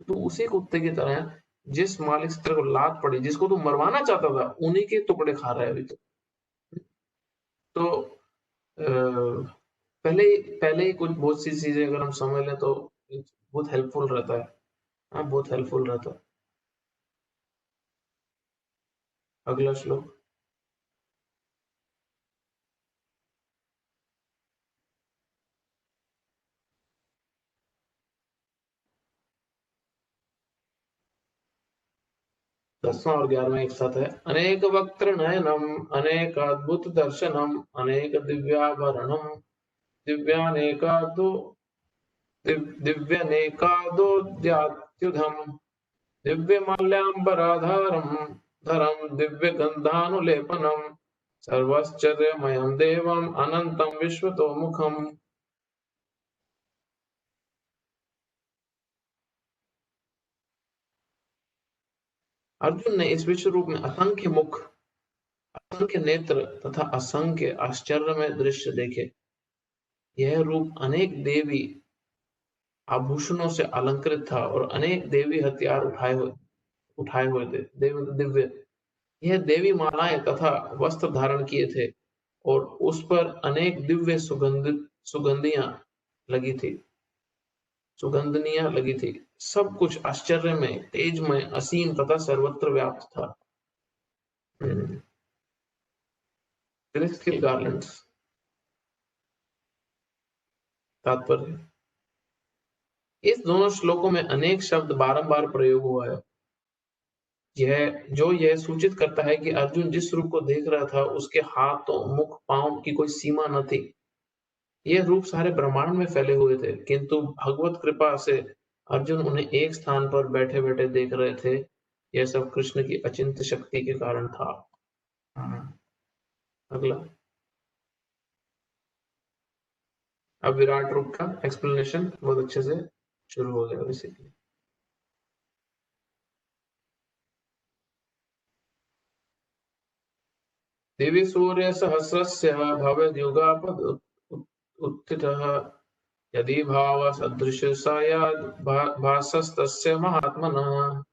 तो उसी कुत्ते की तरह है, जिस मालिक से तेरे को लात पड़ी, जिसको तू मरवाना चाहता था, उन्हीं के टुकड़े खा रहा है अभी तो पहले ही कुछ बहुत सी चीजें अगर हम समझ लें तो बहुत हेल्पफुल रहता है। हाँ, बहुत हेल्पफुल रहता है। अगला श्लोक। 10वां और 11वां एक साथ है। अनेक वक्त्र नयनम अनेक अद्भुत दर्शनम अनेक दिव्याभरणम दिव्यानेकादो दिव्यनेकादोद्यात्युधम दिव्यमाल्याम्बराधारम धरम दिव्यगन्धानुलेपनम सर्वाश्चर्यमयं देवम अनंतम विश्वतोमुखम। अर्जुन ने इस विश्व रूप में असंख्य मुख, असंख्य नेत्र तथा असंख्य आश्चर्यमय दृश्य देखे। यह रूप अनेक देवी आभूषणों से अलंकृत था और अनेक देवी हथियार उठाए हुए थे। दिव्य, यह देवी मालाएं तथा वस्त्र धारण किए थे और उस पर अनेक दिव्य सुगंधनियां लगी थी। सब कुछ आश्चर्यमय, तेजमय, असीम तथा सर्वत्र व्याप्त था। celestial garlands। तात्पर्य, इस दोनों श्लोकों में अनेक शब्द बारंबार प्रयोग हुआ है। यह सूचित करता है कि अर्जुन जिस रूप को देख रहा था उसके हाथों, मुख, पांव की कोई सीमा न थी। ये रूप सारे ब्रह्मांड में फैले हुए थे, किंतु भगवत कृपा से अर्जुन उन्हें एक स्थान पर बैठे बैठे देख रहे थे। यह सब कृष्ण की अचिंत्य शक्ति के कारण था। अगला, अब विराट रूप का एक्सप्लेनेशन बहुत अच्छे से शुरू हो गया। बेसिकली दिवि सूर्य सहस्रस्य भवेद्युगापद उत्थितः यदि भाव सदृश भासस्तस्य महात्मनः।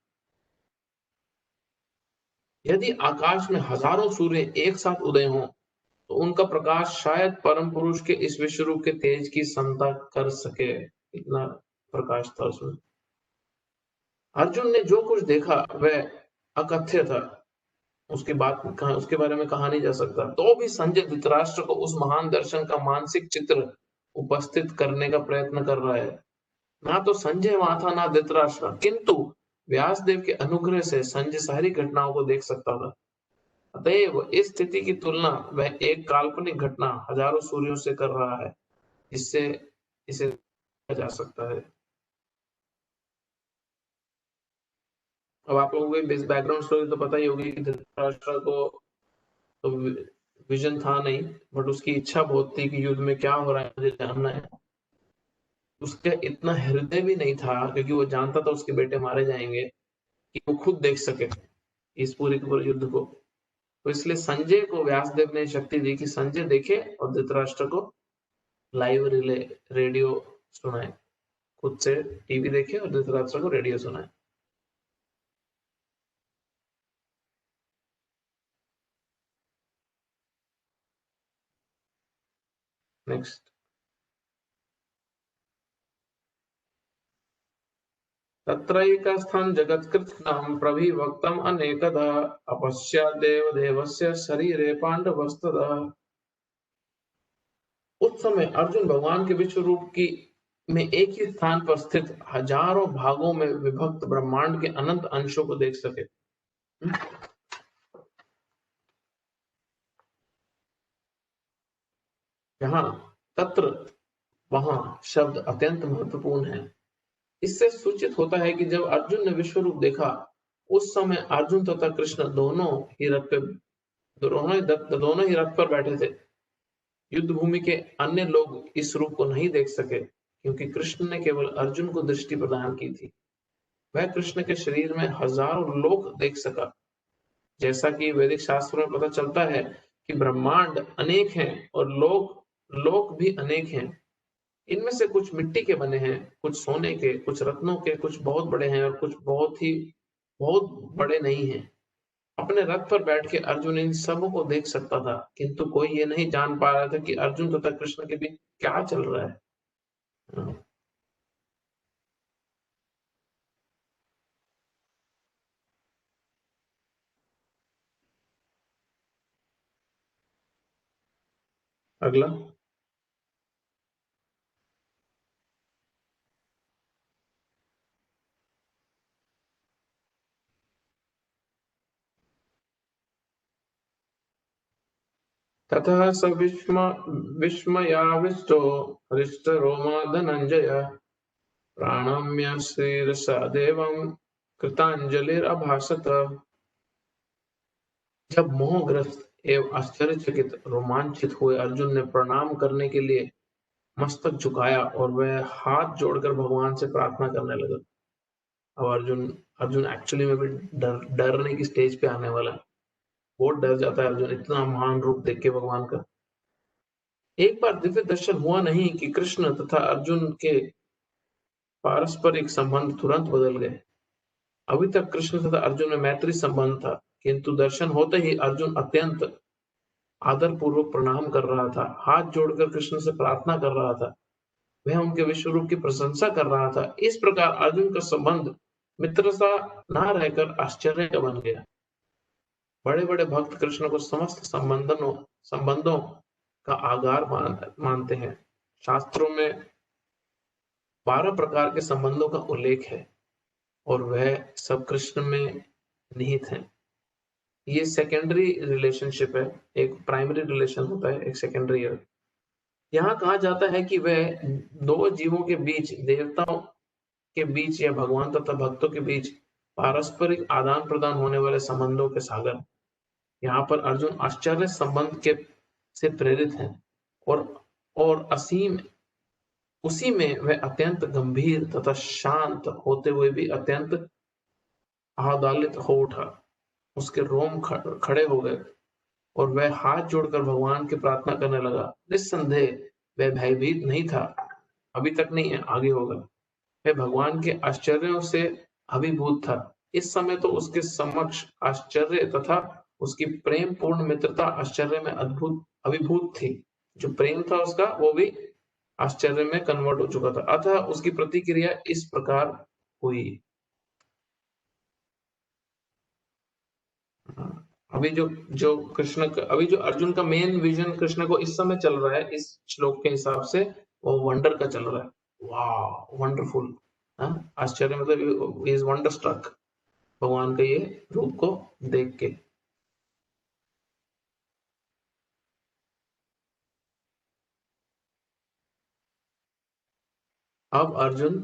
यदि आकाश में हजारों सूर्य एक साथ उदय हों तो उनका प्रकाश शायद परम पुरुष के इस विश्व रूप के तेज की समता कर सके। इतना प्रकाश था उसमें। अर्जुन ने जो कुछ देखा वह अकथ्य था, उसके बारे में कहा नहीं जा सकता। तो भी संजय धृतराष्ट्र को उस महान दर्शन का मानसिक चित्र उपस्थित करने का प्रयत्न कर रहा है। ना तो संजय वहां था, ना धृतराष्ट्र, किंतु व्यासदेव के अनुग्रह से संजय सारी घटनाओं को देख सकता था। अतएव इस स्थिति की तुलना वह एक काल्पनिक घटना हजारों सूर्यों से कर रहा है, जिससे इसे देखा जा सकता है। अब आप लोगों को बैकग्राउंड स्टोरी तो पता ही होगी कि धृतराष्ट्र को तो विजन था नहीं, बट उसकी इच्छा बहुत थी कि युद्ध में क्या हो रहा है मुझे जानना है। उसका इतना हृदय भी नहीं था, क्योंकि वो जानता था उसके बेटे मारे जाएंगे, कि वो खुद देख सके इस पूरे युद्ध को। तो इसलिए संजय को व्यासदेव ने शक्ति दी कि संजय देखे और धृतराष्ट्र को लाइव रिले रेडियो सुनाए। खुद से टीवी देखे और धृतराष्ट्र को रेडियो सुनाए। नेक्स्ट, तत्रैकस्थं जगत्कृत्स्नं प्रविभक्तम् अनेकधा अपश्यत् देवदेवस्य शरीरे पांडवस्तदा। उस समय अर्जुन भगवान के विश्व रूप की में एक ही स्थान पर स्थित हजारों भागों में विभक्त ब्रह्मांड के अनंत अंशों को देख सके। यहाँ तत्र, वहां शब्द अत्यंत महत्वपूर्ण है। इससे सूचित होता है कि जब अर्जुन ने विश्व रूप देखा उस समय अर्जुन तथा कृष्ण दोनों ही रथ पर बैठे थे। युद्ध भूमि के अन्य लोग इस रूप को नहीं देख सके, क्योंकि कृष्ण ने केवल अर्जुन को दृष्टि प्रदान की थी। वह कृष्ण के शरीर में हजारों लोक देख सका। जैसा कि वैदिक शास्त्रों में पता चलता है कि ब्रह्मांड अनेक हैं और लोक भी अनेक हैं। इनमें से कुछ मिट्टी के बने हैं, कुछ सोने के, कुछ रत्नों के, कुछ बहुत बड़े हैं और कुछ बहुत बड़े नहीं हैं। अपने रथ पर बैठ के अर्जुन इन सब को देख सकता था, किंतु कोई ये नहीं जान पा रहा था कि अर्जुन तथा कृष्ण के बीच क्या चल रहा है। अगला, ततः स विस्मयाविष्टो हृष्टरोमा धनञ्जय प्राणम्य शीर्षा देवं कृतांजलिरभाषत। जब मोहग्रस्त एवं आश्चर्यचकित रोमांचित हुए अर्जुन ने प्रणाम करने के लिए मस्तक झुकाया और वह हाथ जोड़कर भगवान से प्रार्थना करने लगा। अब अर्जुन एक्चुअली में भी डरने की स्टेज पे आने वाला है। बहुत डर जाता है अर्जुन, इतना महान रूप देख के भगवान का। एक बार दिव्य दर्शन हुआ नहीं कि कृष्ण तथा अर्जुन के पारस्परिक संबंध तुरंत बदल गए। अभी तक कृष्ण तथा अर्जुन में मैत्री संबंध था, किंतु दर्शन होते ही अर्जुन अत्यंत आदरपूर्वक प्रणाम कर रहा था, हाथ जोड़कर कृष्ण से प्रार्थना कर रहा था, वह उनके विश्व रूप की प्रशंसा कर रहा था। इस प्रकार अर्जुन का संबंध मित्रता न रहकर आश्चर्य का बन गया। बड़े बड़े भक्त कृष्ण को समस्त संबंधों का आधार मानते हैं। शास्त्रों में 12 प्रकार के संबंधों का उल्लेख है और वह सब कृष्ण में निहित हैं। ये सेकेंडरी रिलेशनशिप है, एक प्राइमरी रिलेशन होता है, एक सेकेंडरी है। यहाँ कहा जाता है कि वह दो जीवों के बीच, देवताओं के बीच या भगवान तथा भक्तों के बीच पारस्परिक आदान प्रदान होने वाले संबंधों के सागर। यहाँ पर अर्जुन आश्चर्य संबंध के से प्रेरित है और असीम उसी में वह अत्यंत गंभीर तथा शांत होते हुए भी अत्यंत आह्लादित हो उठा। उसके रोम खड़े हो गए और वह हाथ जोड़कर भगवान की प्रार्थना करने लगा। निस्संदेह वह भयभीत नहीं था, अभी तक नहीं है, आगे होगा। वह भगवान के आश्चर्यों से अभिभूत था। इस समय तो उसके समक्ष आश्चर्य तथा उसकी प्रेम पूर्ण मित्रता आश्चर्य में अभिभूत थी। जो प्रेम था उसका, वो भी आश्चर्य में कन्वर्ट हो चुका था। अतः उसकी प्रतिक्रिया इस प्रकार हुई। अभी जो अर्जुन का मेन विजन कृष्ण को इस समय चल रहा है, इस श्लोक के हिसाब से वो वंडर का चल रहा है। वाह, वंडरफुल, आश्चर्य मतलब इज वंडर स्ट्रक भगवान के ये रूप को देख के। अब अर्जुन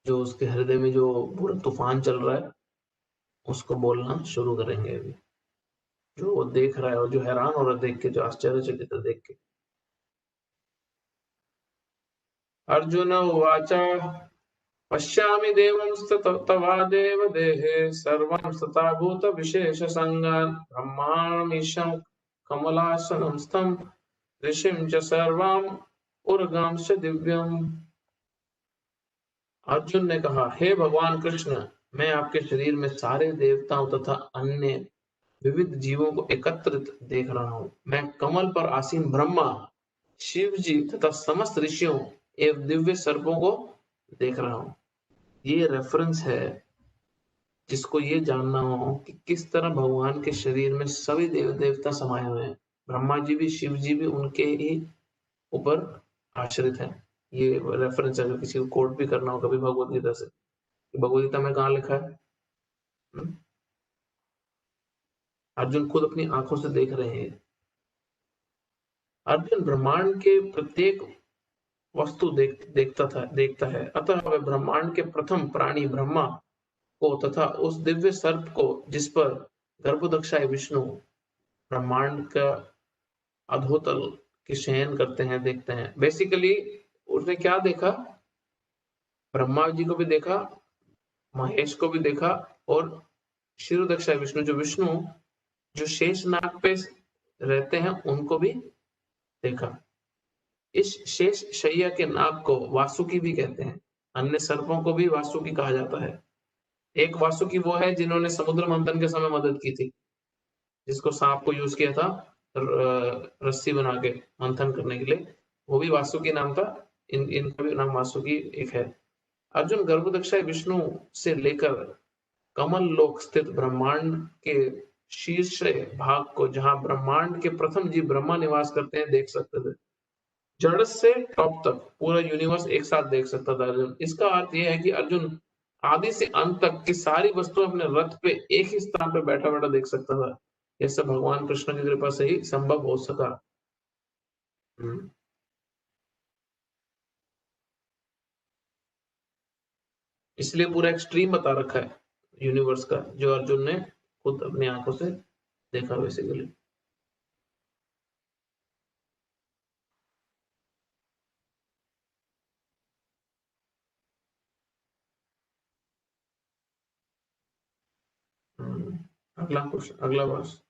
जो उसके हृदय में जो पूरा तूफान चल रहा है उसको बोलना शुरू करेंगे। अभी जो वो देख रहा है और जो हैरान हो रहा है देख के, जो आश्चर्यचकित है देख के। अर्जुन उवाच पश्यामि देवंस्ततवादेव देहे सर्वं सता भूत विशेष संगान् ब्रह्माणमीशं कमलासनं स्तं ऋषिं च सर्वां उर्गांश्च दिव्यम्। अर्जुन ने कहा, हे भगवान कृष्ण, मैं आपके शरीर में सारे देवताओं तथा अन्य विविध जीवों को एकत्रित देख रहा हूं। मैं कमल पर आसीन ब्रह्मा, शिव जी तथा समस्त ऋषियों एवं दिव्य सर्पों को देख रहा हूं। ये रेफरेंस है जिसको ये जानना हो कि किस तरह भगवान के शरीर में सभी देव देवता समाये हुए हैं। ब्रह्मा जी भी, शिव जी भी उनके ही ऊपर आश्रित है। ये रेफरेंस अगर किसी को कोट भी करना हो कभी भगवत गीता से, भगवत गीता में कहाँ लिखा है? अर्जुन खुद अपनी आंखों से देख रहे हैं। अर्जुन ब्रह्मांड के प्रत्येक वस्तु देखता है। अतः वह ब्रह्मांड के प्रथम प्राणी ब्रह्मा को तथा उस दिव्य सर्प को जिस पर गर्भदक्षाय विष्णु ब्रह्मांड का अधोतल की शयन करते हैं देखते हैं। बेसिकली उसने क्या देखा? ब्रह्मा जी को भी देखा, महेश को भी देखा और शिरोदक्षाय विष्णु जो शेष नाग पे रहते हैं उनको भी देखा। इस शेष शैया के नाग को वासुकी भी कहते हैं। अन्य सर्पों को भी वासुकी कहा जाता है। एक वासुकी वो है जिन्होंने समुद्र मंथन के समय मदद की थी, जिसको सांप को यूज किया था रस्सी बना के मंथन करने के लिए, वो भी वासुकी नाम था। इनका भी नाम वासुकी एक है। अर्जुन गर्भदक्षाय विष्णु से लेकर कमल लोक स्थित ब्रह्मांड के शीर्ष भाग को, जहां ब्रह्मांड के प्रथम जीव ब्रह्मा निवास करते हैं, देख सकते थे। जड़ से टॉप तक पूरा यूनिवर्स एक साथ देख सकता था अर्जुन। इसका अर्थ यह है कि अर्जुन आदि से अंत तक की सारी वस्तुएं अपने रथ पे एक ही स्थान पे बैठा बैठा देख सकता था। ये सब भगवान कृष्ण की कृपा से ही संभव हो सका। इसलिए पूरा एक्सट्रीम बता रखा है यूनिवर्स का, जो अर्जुन ने खुद अपनी आंखों से देखा बेसिकली। अगला क्वेश्चन, अगला वर्ष।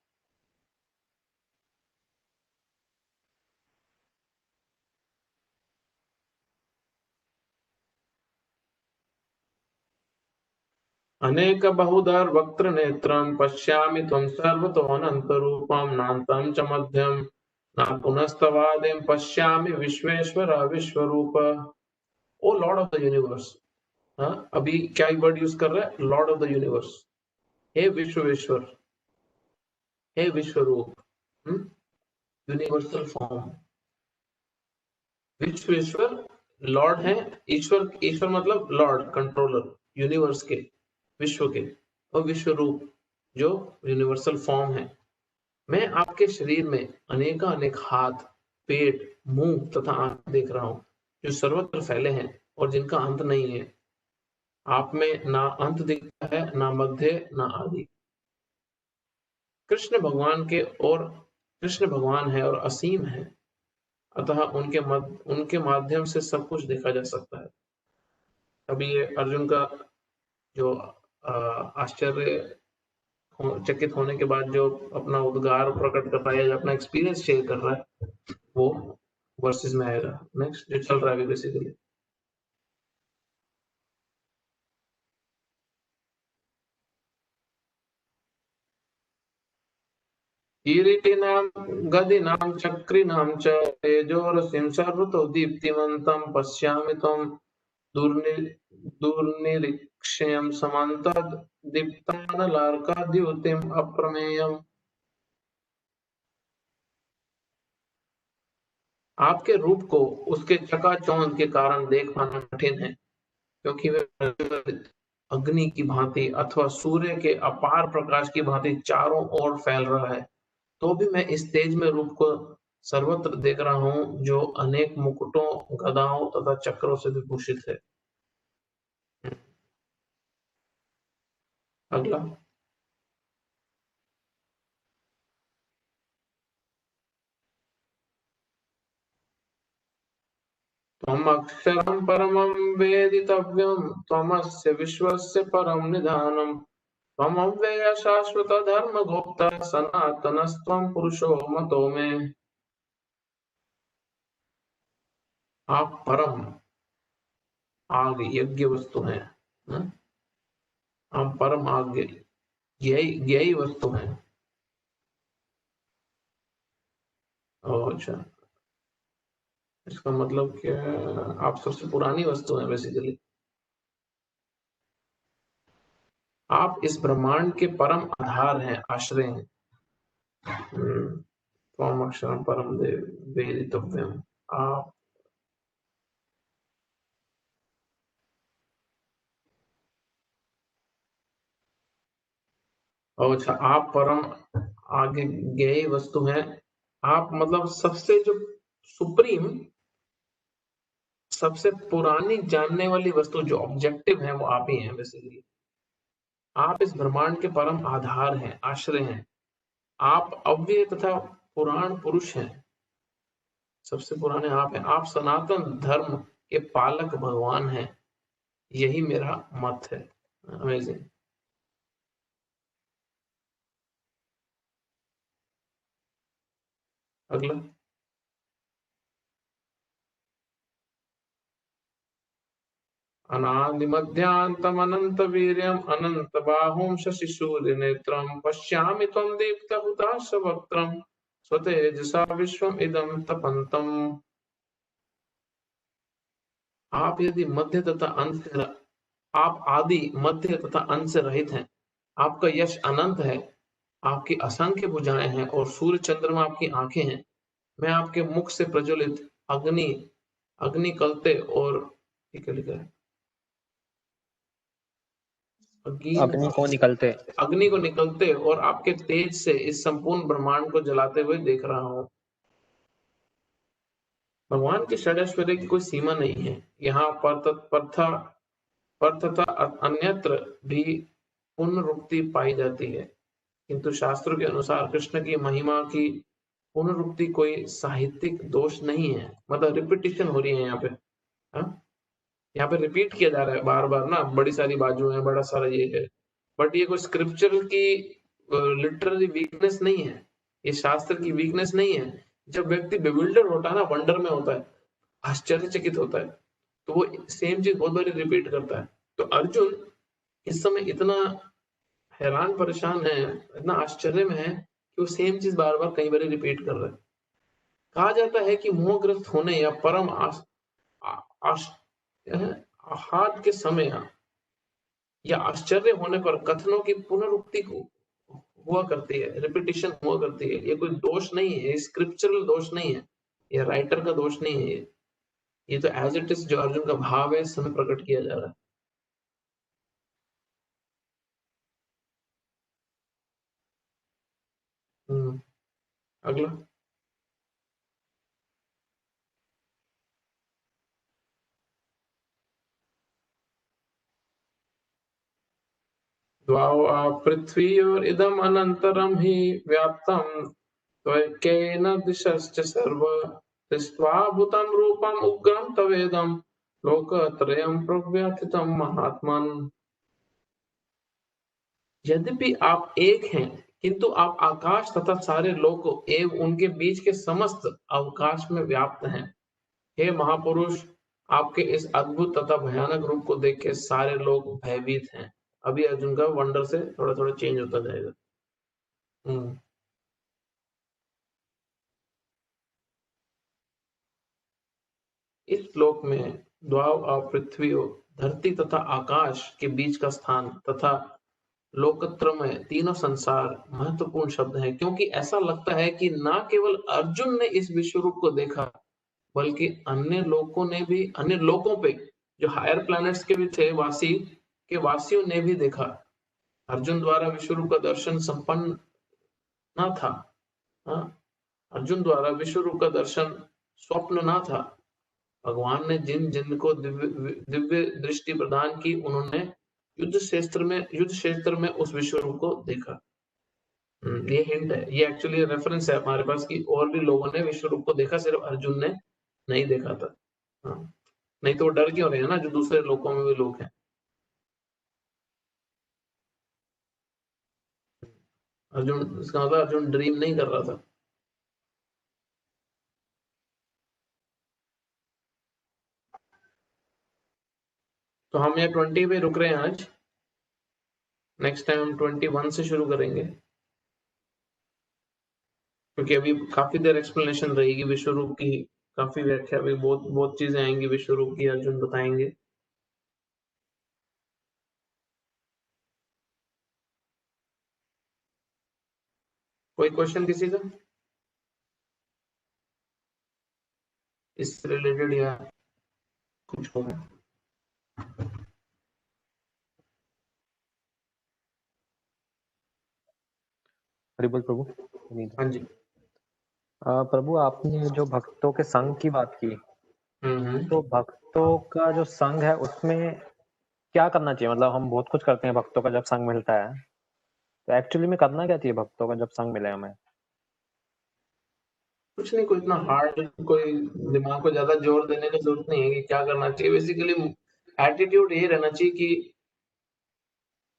अनेक बहुधर वक्त्र नेत्रं पश्यामि त्वं सर्वतोऽनन्तरूपं नान्तं च मध्यं न पुनस्तवादिं पश्यामि विश्वेश्वर विश्वरूप। O lord of the universe. हाँ, अभी क्या वर्ड यूज कर रहा है? Lord of the universe. हे विश्वेश्वर, हे विश्वरूप, यूनिवर्सल फॉर्म। विश्वेश्वर लॉर्ड है, ईश्वर, ईश्वर मतलब लॉर्ड, कंट्रोलर यूनिवर्स के, विश्व के, और विश्वरूप जो यूनिवर्सल फॉर्म है। मैं आपके शरीर में अनेक हाथ, पेट, मुंह तथा आंख देख रहा हूं, जो सर्वत्र फैले हैं और जिनका अंत नहीं है। आप में ना अंत दिखता है, ना मध्य, ना आदि। कृष्ण भगवान है और असीम है, अतः उनके माध्यम से सब कुछ देखा जा सकता है। अभी ये अर्जुन का जो आश्चर्य चकित होने के बाद जो अपना उद्गार प्रकट कर रहा है, अपना एक्सपीरियंस शेयर कर रहा है, वो वर्सेस में आएगा। नेक्स्ट जो चल रहा है बेसिकली। किरीटिनां गदिनां चक्रिणां च तेजोरसिं सर्वतो दीप्तिमन्तं पश्यामि त्वं दुर्निरीक्ष्यं समान्तद् दीप्तानलार्काद्युतिम् अप्रमेयम्। आपके रूप को उसके चकाचौंध के कारण देख पाना कठिन है, क्योंकि वे अग्नि की भांति अथवा सूर्य के अपार प्रकाश की भांति चारों ओर फैल रहा है। तो भी मैं इस तेज में रूप को सर्वत्र देख रहा हूं, जो अनेक मुकुटों, गदाओं तथा चक्रों से विभूषित है। अगला। त्वम् अक्षरं परमं वेदितव्यं, त्वमस्य विश्वस्य परं निधानम्, त्वमव्ययः शाश्वत धर्मगोप्ता, सनातनस्त्वं पुरुषो मतो मे। आप परम आग यज्ञ वस्तु हैं, आप परम आग यही वस्तु हैं। अच्छा, इसका मतलब क्या? आप सबसे पुरानी वस्तु हैं बेसिकली। आप इस ब्रह्मांड के परम आधार हैं, आश्रय हैं। त्वम् अक्षरं परम वेदितव्यम्। आप अच्छा, आप परम आगे यही वस्तु हैं। आप मतलब सबसे जो सुप्रीम, सबसे पुरानी जानने वाली वस्तु जो ऑब्जेक्टिव है, वो आप ही हैं बेसिकली। आप इस ब्रह्मांड के परम आधार हैं, आश्रय हैं। आप अव्यय तथा पुराण पुरुष हैं, सबसे पुराने आप हैं। आप सनातन धर्म के पालक भगवान हैं, यही मेरा मत है। अमेजिंग। अगला। अनादिमध्यान्तमनन्तवीर्यम् अनन्तबाहुं शशिशूलनेत्रं पश्यामि त्वं दीप्तहुताशवक्त्रं स्वतेजसा विश्वम् इदं तपन्तम्। आप यदि मध्य तथा अंत से, आप आदि मध्य तथा अंत से रहित हैं। आपका यश अनंत है, आपकी असंख्य भुजाएं हैं और सूर्य चंद्रमा आपकी आंखें हैं। मैं आपके मुख से प्रज्वलित अग्नि, अग्नि कलते और ठीक है लिखा है। अग्नि को निकलते और आपके तेज से इस संपूर्ण ब्रह्मांड को जलाते हुए देख रहा हूं। भगवान के षडैश्वर्य की कोई सीमा नहीं है। यहाँ पर तथा अन्यत्र भी पुनरुक्ति पाई जाती है, किंतु शास्त्रों के अनुसार कृष्ण की महिमा की पुनरुक्ति कोई साहित्यिक दोष नहीं है। मतलब रिपीटिशन हो रही है यहाँ पे, यहाँ पे रिपीट किया जा रहा है बार बार ना, बड़ी सारी बाजू है, बड़ा सारा ये है, बट ये कोई स्क्रिप्चरल की लिटररी वीकनेस नहीं है, ये शास्त्र की वीकनेस नहीं है। जब व्यक्ति बेविल्डर होता है ना, वंडर में होता है, आश्चर्यचकित होता है, तो वो सेम चीज बहुत बार रिपीट करता है। तो अर्जुन इस समय इतना हैरान परेशान है, इतना आश्चर्य में है कि वो सेम चीज बार बार कई बार रिपीट कर रहा है। कहा जाता है कि मोहग्रस्त होने या परम आहत के समय या आश्चर्य होने पर कथनों की पुनरुक्ति हुआ करती है, रिपीटिशन हुआ करती है। ये कोई दोष नहीं है, स्क्रिप्चरल दोष नहीं है, ये राइटर का दोष नहीं है, ये तो एज इट इज जो अर्जुन का भाव है इस समय प्रकट किया जा रहा है। अगला द्वावा पृथ्वी और इदम अनंतरम ही व्याप्तम त्वयैकेन दिशश्च सर्व दृष्ट्वा भूतं रूपम उग्रम तवेदम लोकत्रयं प्रव्यथितं महात्मन। यद्यपि आप एक हैं, किंतु आप आकाश तथा सारे लोकों एवं उनके बीच के समस्त अवकाश में व्याप्त हैं। हे महापुरुष, आपके इस अद्भुत तथा भयानक रूप को देख के सारे लोग भयभीत हैं। अभी अर्जुन का वंडर से थोड़ा थोड़ा चेंज होता जाएगा। इस श्लोक में द्वाव और पृथ्वी, धरती तथा आकाश के बीच का स्थान तथा लोकत्रय, तीनों संसार महत्वपूर्ण शब्द हैं, क्योंकि ऐसा लगता है कि न केवल अर्जुन ने इस विश्व रूप को देखा, बल्कि अन्य लोकों पे जो हायर प्लैनेट्स के भी थे वासियों ने भी देखा। अर्जुन द्वारा विश्व रूप का दर्शन संपन्न न था। अर्जुन द्वारा विश्व रूप का दर्शन स्वप्न न था। भगवान ने जिनको दिव्य दृष्टि प्रदान की, उन्होंने युद्ध क्षेत्र में उस विश्व रूप को देखा। ये हिंट है, ये एक्चुअली रेफरेंस है हमारे पास कि और भी लोगों ने विश्व रूप को देखा, सिर्फ अर्जुन ने नहीं देखा था। नहीं तो वो डर क्यों रहे हैं ना, जो दूसरे लोकों में भी लोग हैं। अर्जुन, इसका मतलब अर्जुन ड्रीम नहीं कर रहा था। तो हम ये 20 पे रुक रहे हैं आज। नेक्स्ट टाइम हम 21 से शुरू करेंगे, क्योंकि अभी काफी देर एक्सप्लेनेशन रहेगी विश्व रूप की, काफी व्याख्या, अभी बहुत चीजें आएंगी विश्व रूप की, अर्जुन बताएंगे। कोई क्वेश्चन किसी का इससे रिलेटेड या कुछ होगा? प्रभु। हाँ जी। प्रभु, आपने जो भक्तों के संग की बात की, तो भक्तों का जो संग है उसमें क्या करना चाहिए? मतलब हम बहुत कुछ करते हैं भक्तों का जब संग मिलता है, तो एक्चुअली में करना क्या चाहिए भक्तों का जब संग मिले हमें? कुछ नहीं, कोई इतना हार्ड, कोई दिमाग को ज्यादा जोर देने की जरूरत नहीं है कि क्या करना चाहिए। बेसिकली एटीट्यूड ये रहना चाहिए कि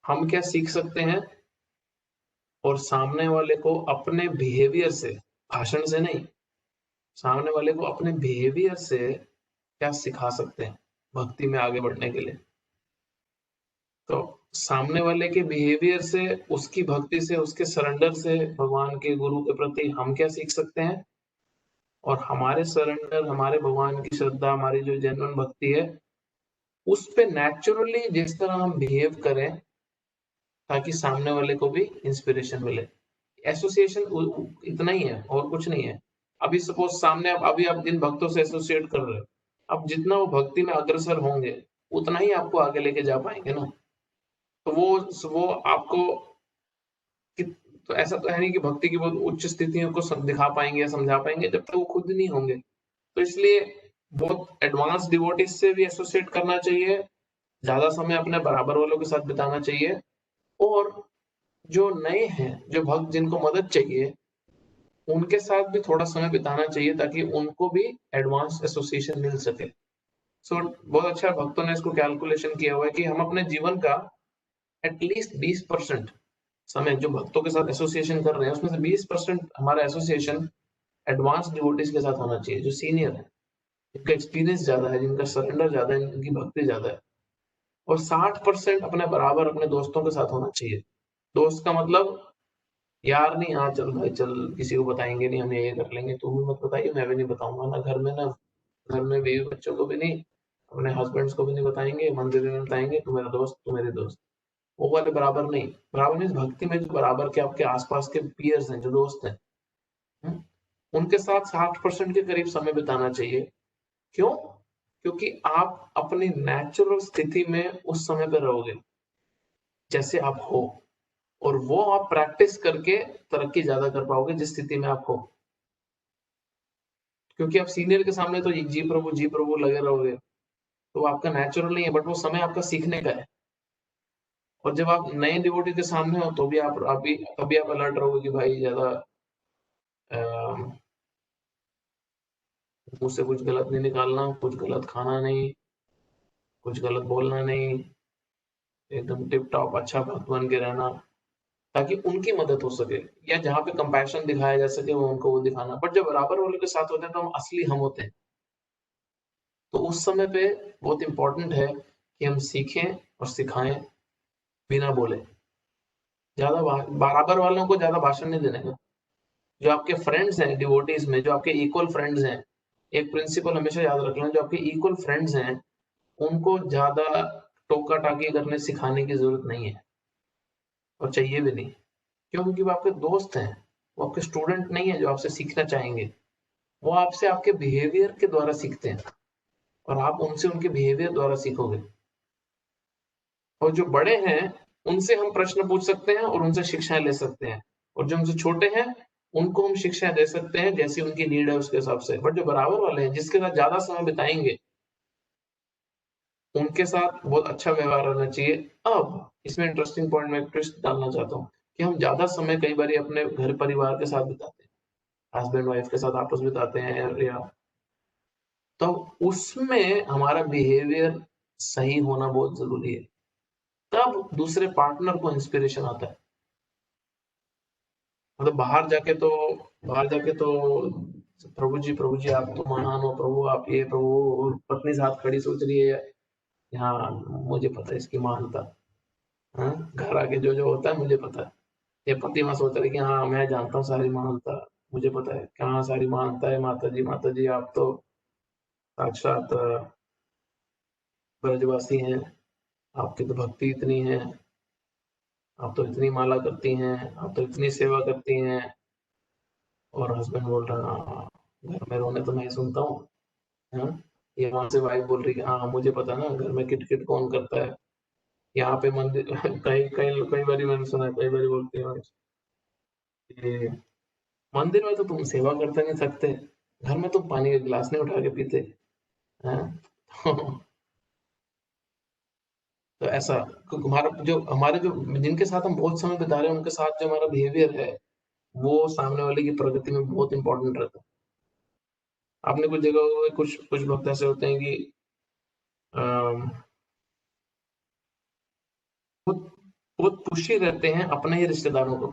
हम क्या सीख सकते हैं, और सामने वाले को अपने बिहेवियर से, भाषण से नहीं, सामने वाले को अपने बिहेवियर से क्या सिखा सकते हैं भक्ति में आगे बढ़ने के लिए। तो सामने वाले के बिहेवियर से, उसकी भक्ति से, उसके सरेंडर से भगवान के गुरु के प्रति हम क्या सीख सकते हैं, और हमारे सरेंडर, हमारे भगवान की श्रद्धा, हमारी जो जेन्युइन भक्ति है, उस पे नेचुरली जिस तरह हम बिहेव करें ताकि सामने वाले को भी इंस्पिरेशन मिले। एसोसिएशन इतना ही है और कुछ नहीं है। अभी सपोज सामने अभी आप जिन भक्तों से एसोसिएट कर रहे हो, अब जितना वो भक्ति में अग्रसर होंगे उतना ही आपको आगे लेके जा पाएंगे ना। तो वो आपको तो ऐसा तो है नहीं कि भक्ति की बहुत उच्च स्थितियों को दिखा पाएंगे या समझा पाएंगे जब तक वो खुद नहीं होंगे। तो इसलिए बहुत एडवांस डिवोटीज से भी एसोसिएट करना चाहिए, ज्यादा समय अपने बराबर वालों के साथ बिताना चाहिए, और जो नए हैं, जो भक्त जिनको मदद चाहिए, उनके साथ भी थोड़ा समय बिताना चाहिए ताकि उनको भी एडवांस एसोसिएशन मिल सके। बहुत अच्छा भक्तों ने इसको कैलकुलेशन किया हुआ है कि हम अपने जीवन का एटलीस्ट 20% समय जो भक्तों के साथ एसोसिएशन कर रहे हैं, उसमें से 20% हमारा एसोसिएशन एडवांस डिवोटीज के साथ होना चाहिए, जो सीनियर है, जिनका एक्सपीरियंस ज्यादा है, जिनका सरेंडर ज्यादा है, जिनकी भक्ति ज्यादा है। और 60% अपने बराबर अपने दोस्तों के साथ होना चाहिए। दोस्त का मतलब यार नहीं, हाँ चल भाई चल, किसी को बताएंगे नहीं, हम ये कर लेंगे, तुम भी मत बताइए, मैं भी नहीं बताऊंगा ना घर में, ना घर में बीवी बच्चों को भी नहीं, अपने हस्बैंड्स को भी नहीं बताएंगे, मंदिर में बताएंगे तू मेरा दोस्त, तू मेरे दोस्त। वो वाले बराबर नहीं। बराबर मीन्स भक्ति में जो बराबर के आपके आसपास के पीयर्स हैं, जो दोस्त हैं, उनके साथ 60% के करीब समय बिताना चाहिए। क्यों? क्योंकि आप अपनी नेचुरल स्थिति में उस समय पे रहोगे जैसे आप हो, और वो आप प्रैक्टिस करके तरक्की ज्यादा कर पाओगे जिस स्थिति में आप हो। क्योंकि आप सीनियर के सामने तो जी प्रभु लगे रहोगे, तो वो आपका नेचुरल नहीं है, बट वो समय आपका सीखने का है। और जब आप नए डिवोटी के सामने हो तो भी अभी आप अलर्ट रहोगे कि भाई ज्यादा मुंह से कुछ गलत नहीं निकालना, कुछ गलत खाना नहीं, कुछ गलत बोलना नहीं, एकदम टिप टॉप अच्छा भक्त बन के रहना, ताकि उनकी मदद हो सके, या जहाँ पे कंपैशन दिखाया जा सके वो उनको वो दिखाना। बट जब बराबर वालों के साथ होते हैं तो हम असली हम होते हैं। तो उस समय पे बहुत इंपॉर्टेंट है कि हम सीखें और सिखाएं बिना बोले। ज्यादा बराबर वालों को ज्यादा भाषण नहीं देने का। जो आपके फ्रेंड्स हैं डिवोटीज में, जो आपके इक्वल फ्रेंड्स हैं, एक प्रिंसिपल हमेशा याद रखना, जो आपके इक्वल फ्रेंड्स हैं उनको ज्यादा टोका टाकी करने सिखाने की जरूरत नहीं है, और चाहिए भी नहीं। क्यों? क्योंकि वो आपके दोस्त हैं, वो आपके स्टूडेंट नहीं है जो आपसे सीखना चाहेंगे। वो आपसे आपके बिहेवियर के द्वारा सीखते हैं, और आप उनसे उनके बिहेवियर द्वारा सीखोगे। और जो बड़े हैं उनसे हम प्रश्न पूछ सकते हैं और उनसे शिक्षाएं ले सकते हैं, और जो हमसे छोटे हैं उनको हम शिक्षाएं दे सकते हैं जैसी उनकी नीड है उसके हिसाब से। बट जो बराबर वाले हैं, जिसके साथ ज्यादा समय बिताएंगे, उनके साथ बहुत अच्छा व्यवहार रहना चाहिए। अब इसमें इंटरेस्टिंग पॉइंट मैं ट्विस्ट डालना चाहता हूँ कि हम ज्यादा समय कई बार अपने घर परिवार के साथ बिताते हैं, हस्बैंड वाइफ के साथ आपस बिताते हैं, या तो उसमें हमारा बिहेवियर सही होना बहुत जरूरी है। तब दूसरे पार्टनर को इंस्पिरेशन आता है। मतलब बाहर जाके तो प्रभु जी आप तो महान हो, प्रभु आप ये, प्रभु, और पत्नी साथ खड़ी सोच रही है, हाँ मुझे पता है इसकी महानता, हाँ घर आके जो जो होता है मुझे पता है। ये पति माँ सोच रही कि हाँ मैं जानता हूँ सारी महानता, मुझे पता है कहाँ सारी महानता है, माता जी आप तो साक्षात ब्रजवासी हैं, आपकी तो भक्ति इतनी है, आप तो इतनी माला करती हैं, आप तो इतनी सेवा करती हैं। और हस्बैंड बोल रहा हाँ, घर में रोने तो मैं ही सुनता हूँ, हाँ। ये वहां से वाइफ बोल रही है हाँ मुझे पता ना घर में किट किट कौन करता है। यहाँ पे मंदिर कई कई कई बारी मैंने सुना है, कई बारी बोलती है कि मंदिर में तो तुम सेवा करते नहीं सकते, घर में तुम पानी का गिलास नहीं उठा के पीते हैं। तो ऐसा हमारे जो जिनके साथ हम बहुत समय बिता रहे हैं, उनके साथ जो हमारा बिहेवियर है वो सामने वाले की प्रगति में बहुत इंपॉर्टेंट रहता है। आपने कुछ जगह कुछ कुछ भक्त ऐसे होते हैं कि बहुत बहुत पुशी रहते हैं अपने ही रिश्तेदारों को,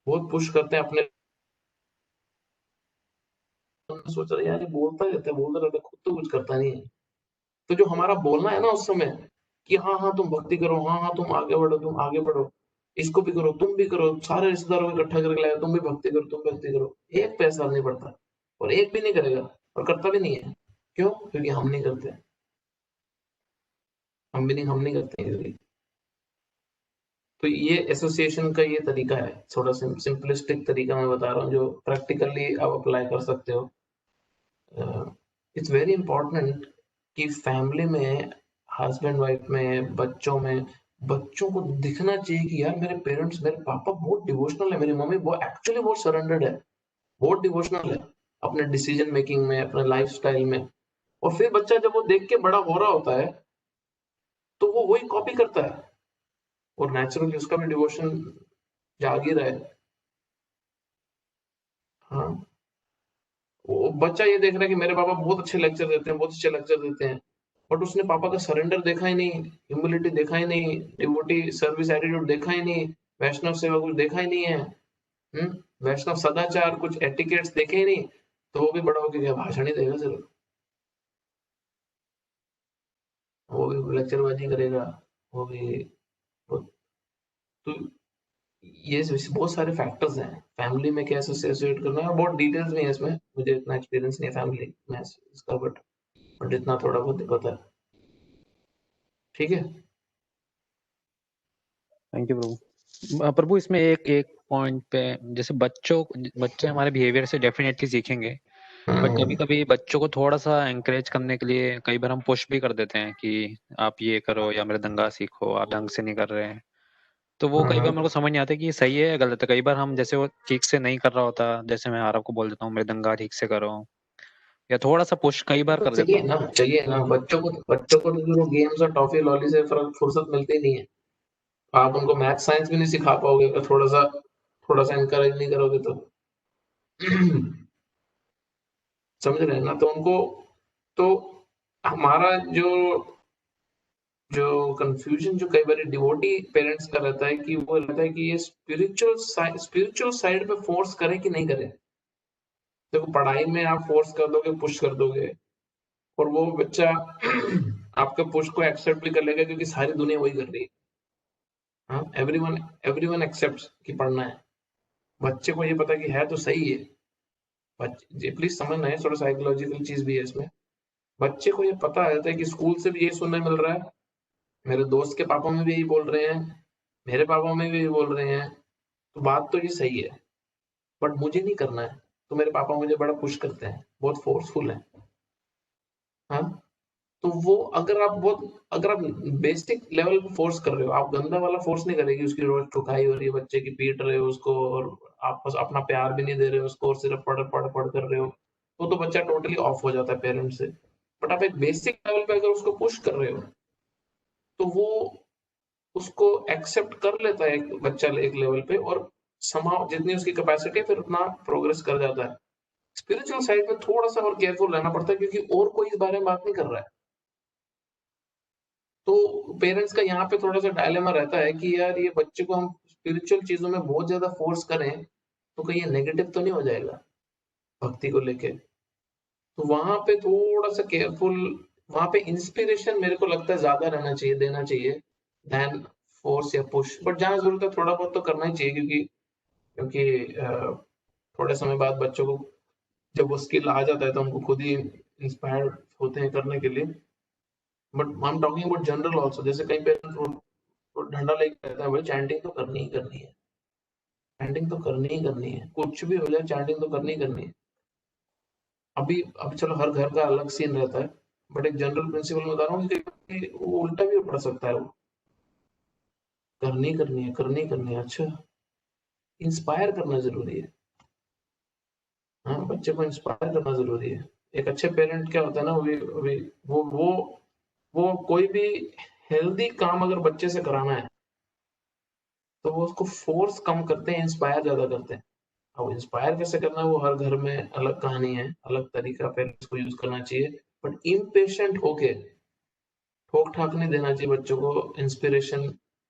बहुत पुश करते हैं अपने। सोच रहे यार ये बोलता रहता है, खुद तो कुछ करता नहीं है। तो जो हमारा बोलना है ना उस समय कि हाँ हाँ तुम भक्ति करो, हाँ हाँ तुम आगे बढ़ो, तुम आगे बढ़ो, इसको भी करो, तुम भी करो, सारे रिश्तेदारों को इकट्ठा करके लाया, तुम भी भक्ति करो, तुम भक्ति करो, एक पैसा नहीं पड़ता, और एक भी नहीं करेगा, और करता भी नहीं है। क्यों? क्योंकि हम नहीं करते, हम नहीं करते हैं। तो ये एसोसिएशन का ये तरीका है, थोड़ा सिंपलिस्टिक तरीका मैं बता रहा हूँ जो प्रैक्टिकली आप अप्लाई कर सकते हो। इट्स वेरी इंपॉर्टेंट कि फैमिली में, हस्बैंड वाइफ में, बच्चों में बच्चों को दिखना चाहिए कि यार मेरे पेरेंट्स, मेरे पापा बहुत डिवोशनल है, मेरी मम्मी बहुत एक्चुअली बहुत सरेंडर्ड है, बहुत डिवोशनल है अपने डिसीजन मेकिंग में, अपने लाइफस्टाइल में। और फिर बच्चा जब वो देख के बड़ा हो रहा होता है तो वो वही कॉपी करता है और नेचुरली उसका भी डिवोशन जाग ही रहा है। हाँ, वो बच्चा ये देख रहा है कि मेरे पापा बहुत अच्छे लेक्चर देते हैं, बहुत अच्छे लेक्चर देते हैं, बट उसने पापा का सरेंडर देखा ही नहीं, ह्यूमिलिटी देखा ही नहीं, डिवोटी सर्विस एटीट्यूड देखा ही नहीं, वैष्णव सेवा कुछ देखा ही नहीं है, वैष्णव सदाचार कुछ एटिकेट्स देखे ही नहीं, तो वो भी बड़ा होकर क्या भाषण ही देगा सिर्फ, वो भी लेक्चरबाजी करेगा, वो भी तो ये बहुत सारे फैक्टर्स हैं फैमिली में कैसे एसोसिएट करना है, बहुत डिटेल्स में है इसमें, मुझे इतना एक्सपीरियंस नहीं है फैमिली में इसका, बट इतना थोड़ा बहुत पता है। ठीक है, थैंक यू प्रभु। प्रभु इसमें एक पॉइंट पे, जैसे बच्चे हमारे बिहेवियर से डेफिनेटली सीखेंगे, बट कभी कभी बच्चों को थोड़ा सा एंकरेज करने के लिए कई बार हम पुश भी कर देते हैं कि आप ये करो या मृदंगा सीखो, आप ढंग से नहीं कर रहे हैं। तो वो कई बार मेरे को समझ नहीं आता कि ये सही है या गलत है। कई बार हम जैसे वो ठीक से नहीं कर रहा होता, जैसे मैं आरव को बोल देता हूँ मृदंगा ठीक से करो, या थोड़ा सा पुश कई बार तो कर देता हूँ। चाहिए ना बच्चों को तो गेम्स और टॉफी लॉली से फुर्सत मिलती नहीं है। आप उनको मैथ साइंस भी नहीं सिखा पाओगे अगर थोड़ा सा इनकरेज नहीं करोगे तो। समझ रहे हैं ना, तो उनको तो हमारा जो जो कंफ्यूजन जो कई बार डिवोटी पेरेंट्स का रहता है कि वो रहता है कि ये स्पिरिचुअल साइड पे फोर्स करें कि नहीं करें। देखो पढ़ाई में आप फोर्स कर दोगे, पुश कर दोगे, और वो बच्चा आपके पुश को एक्सेप्ट भी कर लेगा क्योंकि सारी दुनिया वही कर रही है। हाँ, एवरीवन एवरीवन एक्सेप्ट्स कि पढ़ना है। बच्चे को ये पता कि है तो सही है, बच्चे प्लीज समझना है, थोड़ा साइकोलॉजिकल चीज भी है इसमें। बच्चे को ये पता रहता है कि स्कूल से भी यही सुनने मिल रहा है, मेरे दोस्त के पापा में भी यही बोल रहे हैं, मेरे पापा में भी यही बोल रहे हैं, तो बात तो ये सही है, बट मुझे नहीं करना है। तो मेरे पापा मुझे बड़ा पुश करते हैं, बहुत फोर्सफुल है। हाँ, तो वो अगर आप बेसिक लेवल पे फोर्स कर रहे हो, आप गंदा वाला फोर्स नहीं करेगी, उसकी रोज ठुकाई हो रही है, बच्चे की पीट रहे हो उसको, और आप बस अपना प्यार भी नहीं दे रहे हो उसको और सिर्फ पढ़ कर रहे हो, तो बच्चा टोटली ऑफ हो जाता है पेरेंट्स से। बट आप एक बेसिक लेवल पे अगर उसको पुश कर रहे हो तो वो उसको एक्सेप्ट कर लेता है एक बच्चा एक लेवल पे, और समाव जितनी उसकी कैपेसिटी फिर उतना प्रोग्रेस कर जाता है। स्पिरिचुअल साइड में थोड़ा सा और केयरफुल रहना पड़ता है क्योंकि और कोई इस बारे में बात नहीं कर रहा है। तो पेरेंट्स का यहाँ पे थोड़ा सा डायलेमा रहता है कि यार ये बच्चे को हम स्पिरिचुअल चीजों में बहुत ज्यादा फोर्स करें तो कहीं ये नेगेटिव तो नहीं हो जाएगा भक्ति को लेके। तो वहां पे थोड़ा सा केयरफुल, वहां पे इंस्पिरेशन मेरे को लगता है ज्यादा रहना चाहिए, देना चाहिए देन फोर्स या पुश। बट जहाँ जरूरत है थोड़ा बहुत तो करना ही चाहिए, क्योंकि थोड़े समय बाद बच्चों को जब वो स्किल आ जाता है तो उनको खुद ही इंस्पायर होते हैं करने के लिए। But I am talking about general also, जैसे कई पेरेंट्स वो डंडा लेके कहता है भाई चैंटिंग तो करनी ही करनी है, चैंटिंग तो करनी ही करनी है, कुछ भी हो जाए चैंटिंग तो करनी ही करनी है। अभी चलो हर घर का अलग सीन रहता है, बट एक जनरल प्रिंसिपल में बता रहा हूँ कि वो उल्टा भी पड़ सकता है, वो करनी करनी है, करनी करनी है। अच्छा, इंस्पायर करना जरूरी है। हाँ, बच्चे को इंस्पायर करना जरूरी है। एक अच्छे पेरेंट क्या होता है ना, वो कोई भी हेल्दी काम अगर बच्चे से कराना है तो वो उसको फोर्स कम करते हैं, इंस्पायर ज्यादा करते हैं। अब इंस्पायर कैसे करना है वो हर घर में अलग कहानी है, अलग तरीका पेरेंट्स को यूज करना चाहिए। बट इम्पेशेंट होके ठोक ठाक नहीं देना चाहिए बच्चों को इंस्पिरेशन,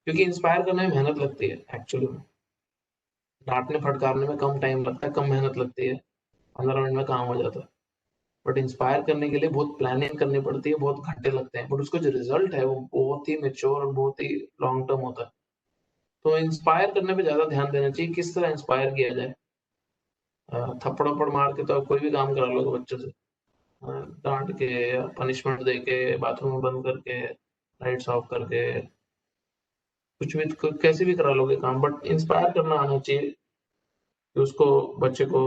क्योंकि इंस्पायर करने में मेहनत लगती है एक्चुअली में। डांटने फटकारने में कम टाइम लगता है, कम मेहनत लगती है, 15 मिनट में काम हो जाता है। बट इंस्पायर करने के लिए बहुत प्लानिंग करनी पड़ती है, बहुत घंटे लगते हैं, बट उसका जो रिजल्ट है वो बहुत ही मेच्योर और बहुत ही लॉन्ग टर्म होता है। तो इंस्पायर करने पे ज्यादा ध्यान देना चाहिए, किस तरह इंस्पायर किया जाए। थप्पड़ वप्पड़ मार के तो आप कोई भी काम करा लोगे बच्चे से, डांट के या पनिशमेंट दे के, बाथरूम में बंद करके, लाइट्स ऑफ करके, कुछ भी कैसे भी करा लोगे काम, बट इंस्पायर करना आना चाहिए कि उसको बच्चे को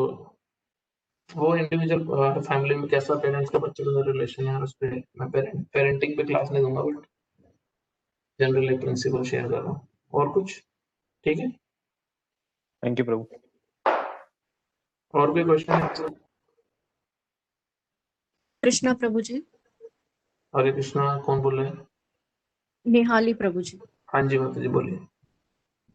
वो इंडिविजुअल फैमिली में कैसा पेरेंट्स का बच्चे का रिलेशन है उस पर मैं पेरेंटिंग पे क्लास नहीं दूंगा, बट जनरल एक प्रिंसिपल शेयर कर रहा हूँ। और कुछ? ठीक है, थैंक यू प्रभु। और कोई क्वेश्चन है? कृष्णा प्रभु जी। हरे कृष्णा, कौन बोल रहे हैं? निहाली प्रभु जी। हाँ जी माता जी बोलिए।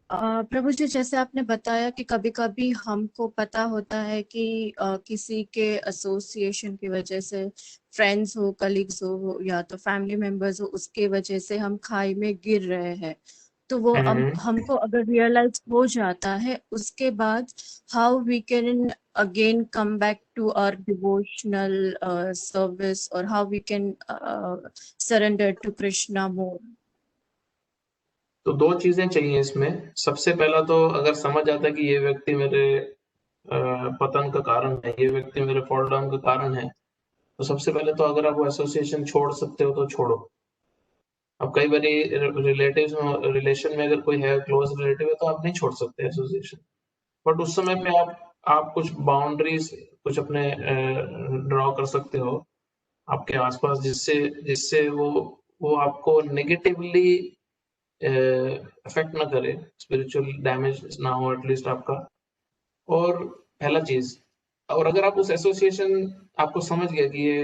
प्रभु जी, जैसे आपने बताया कि कभी कभी हमको पता होता है कि किसी के एसोसिएशन की वजह से, फ्रेंड्स हो, कलीग्स हो या तो फैमिली मेंबर्स हो, उसके वजह से हम खाई में गिर रहे हैं, तो वो हमको अगर रियलाइज हो जाता है, उसके बाद how we can again come back to our devotional service, और how we can surrender to Krishna more. तो दो चीजें चाहिए इसमें। सबसे पहला तो अगर समझ आता है कि ये व्यक्ति मेरे पतन का कारण है, ये व्यक्ति मेरे फॉल डाउन का कारण है, तो सबसे पहले तो अगर आप वो एसोसिएशन छोड़ सकते हो तो छोड़ो। अब कई बार रिलेशन में अगर कोई है, क्लोज रिलेटिव है, तो आप नहीं छोड़ सकते एसोसिएशन, बट उस समय पे आप कुछ बाउंड्रीज कुछ अपने ड्रॉ कर सकते हो आपके आसपास, जिससे जिससे वो आपको नेगेटिवली अफेक्ट ना करे, स्पिरिचुअल डैमेज ना हो एटलीस्ट आपका। और पहला चीज, और अगर आप उस एसोसिएशन आपको समझ गया कि ये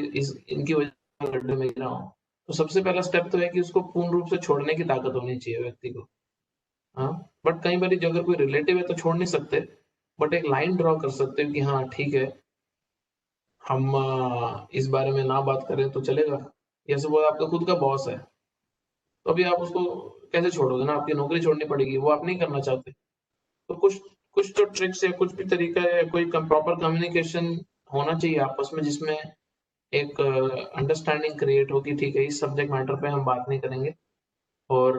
इनकी वजह से गड्ढे में गिरा हूं, तो सबसे पहला स्टेप तो है कि उसको पूर्ण रूप से छोड़ने की ताकत होनी चाहिए व्यक्ति को। हाँ, बट कई बार अगर कोई रिलेटिव है तो छोड़ नहीं सकते, बट एक लाइन ड्रॉ कर सकते हो कि हाँ ठीक है, हम इस बारे में ना बात करें तो चलेगा। जैसे वो आपका खुद का बॉस है, तो अभी आप उसको कैसे छोड़ोगे ना, आपकी नौकरी छोड़नी पड़ेगी, वो आप नहीं करना चाहते। तो कुछ कुछ तो ट्रिक्स है, कुछ भी तरीका है, कोई प्रॉपर कम्युनिकेशन होना चाहिए आपस में, जिसमें एक अंडरस्टैंडिंग क्रिएट हो कि ठीक है, इस सब्जेक्ट मैटर पे हम बात नहीं करेंगे। और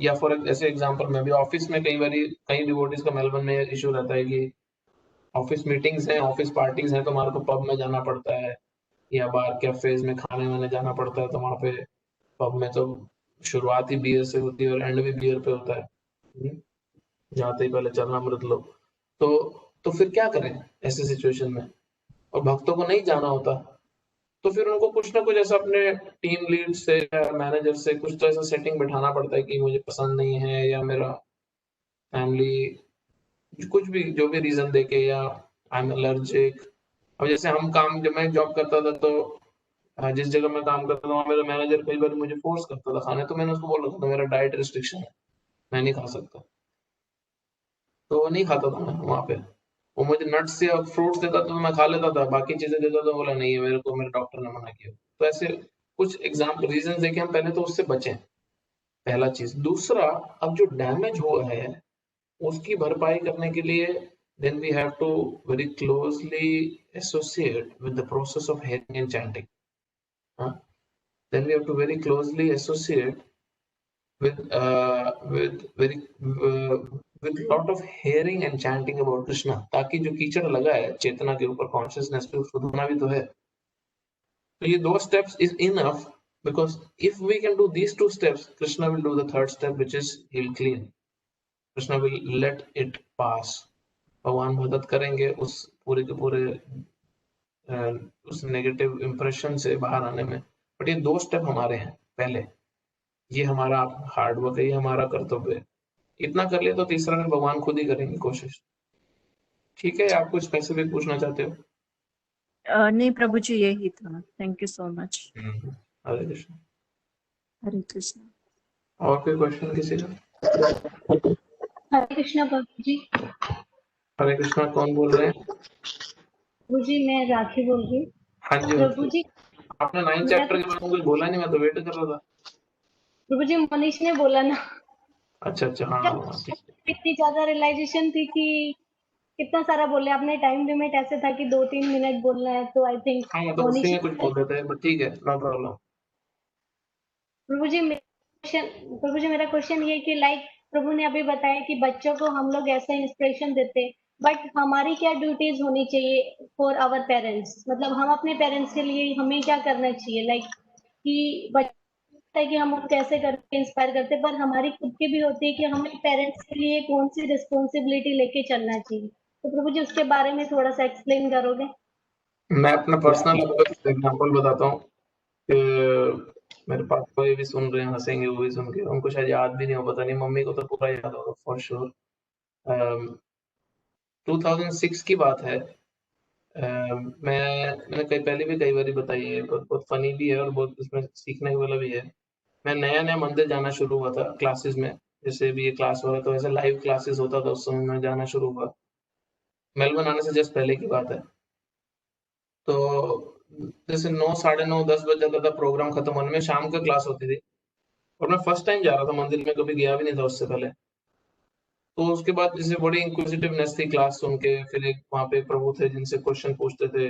या फॉर ऐसे एग्जांपल में भी ऑफिस में कई डिवोटीज का मेलबर्न में इशू रहता है कि ऑफिस मीटिंग्स हैं, ऑफिस पार्टीज हैं, तो हमारे को पब में जाना पड़ता है या बार कैफेज में खाने वाने जाना पड़ता है। तो वहाँ पे पब में तो शुरुआत ही बियर से होती है और एंड भी बियर पे होता है। जाते ही पहले चलना मृत लो। तो फिर क्या करें ऐसे सिचुएशन में? और भक्तों को नहीं जाना होता, तो फिर उनको कुछ ना कुछ ऐसा अपने टीम लीड से या मैनेजर से कुछ तो ऐसा सेटिंग बिठाना पड़ता है कि मुझे पसंद नहीं है, या मेरा फैमिली कुछ भी जो भी रीजन देके, या आई एम एलर्जिक। अब जैसे जब मैं जॉब करता था, तो जिस जगह मैं काम करता था वहाँ मेरा मैनेजर कई बार मुझे फोर्स करता था खाने, तो मैंने उसको बोल रखा था मेरा डाइट रिस्ट्रिक्शन है, मैं नहीं खा सकता। तो नहीं खाता था मैं वहाँ पे। वो मुझे नट्स या फ्रूट्स देता था तो मैं खा लेता था, बाकी चीजें देता था, बोला नहीं है मेरे डॉक्टर ने मना किया। तो ऐसे कुछ एग्जाम्पल रीजन देके हम पहले तो उससे बचें, पहला चीज। दूसरा, अब जो डैमेज हुआ है उसकी भरपाई करने के लिए then we have to very closely associate with the process of hearing and chanting. Then we have to very closely associate with lot of hearing and chanting about Krishna, ताकि जो कीचड़ लगा है चेतना के ऊपर, कॉन्शियसनेस पे, उसको धोना भी तो है। तो ये दो steps is enough, because if we can do these two steps, Krishna will do the third step, which is he'll clean. Krishna will let it pass. भगवान मदद करेंगे उस पूरे के पूरे उस नेगेटिव इंप्रेशन से बाहर आने में। बट ये दो स्टेप हमारे हैं पहले, ये हमारा हार्ड वर्क है, ये हमारा कर्तव्य है। इतना कर लिया तो तीसरा में भगवान खुद ही करेंगे कोशिश। ठीक है, आप कुछ स्पेसिफिक पूछना चाहते हो? नहीं प्रभु जी, यही था। Thank you so much. Hare Krishna. Hare Krishna. और कोई क्वेश्चन किसी का? हरे कृष्णा प्रभु जी। हरे कृष्णा, कौन बोल रहे हैं? प्रभु जी, मैं राखी बोल रही हूँ। हाँ जी प्रभु जी, आपने 9 चैप्टर के बारे में कुछ बोला नहीं, मैं तो वेट कर रहा था। प्रभु जी, मनीष ने बोला ना। अच्छा हाँ इतनी ज्यादा रियलाइजेशन थी कि कितना सारा बोले आपने। टाइम लिमिट ऐसे था कि 2-3 मिनट बोलना है, तो आई थिंक हाँ, तो उसी में कुछ बोल देते हैं, बट ठीक है, नो प्रॉब्लम। प्रभु जी मेरा क्वेश्चन ये कि लाइक प्रभु ने अभी बताया कि बच्चों को हम लोग ऐसा इंस्पिरेशन देते, बट हमारी क्या ड्यूटीज होनी चाहिए फॉर आवर पेरेंट्स? मतलब हम अपने पेरेंट्स के लिए हमें क्या करना चाहिए? लाइक कि बच्चा है कि हम कैसे करके इंस्पायर करते, पर हमारी खुद की भी होती है कि हमें पेरेंट्स के लिए कौन सी रिस्पॉन्सिबिलिटी लेके चलना चाहिए। तो प्रभु जी, उसके बारे में थोड़ा सा एक्सप्लेन करोगे? मैं अपना पर्सनल एग्जांपल बताता हूँ कि मेरे पापा ये भी सुन रहे हैं, हंसेंगे वो भी सुन के, उनको शायद याद भी नहीं हो, पता नहीं, मम्मी को तो पूरा याद होगा फॉर श्योर। 2006 की बात है। मैंने पहले भी कई बार बताई है, बहुत फनी भी है और बहुत इसमें सीखने वाला भी है। मैं नया मंदिर जाना शुरू हुआ था क्लासेस में, जैसे भी ये क्लास हो रहा था वैसे लाइव क्लासेस होता था, उस समय मैं जाना शुरू हुआ। मेलबर्न आने से जस्ट पहले की बात है। तो जैसे 9, साढ़े 9, 10 बज जाता था प्रोग्राम खत्म होने में, शाम का क्लास होती थी और मैं फर्स्ट टाइम जा रहा था मंदिर में, कभी गया भी नहीं था उससे पहले। तो उसके बाद जैसे बड़ी इंक्विजिटिवनेस थी क्लास सुन के, फिर एक वहाँ पे प्रभु थे जिनसे क्वेश्चन पूछते थे,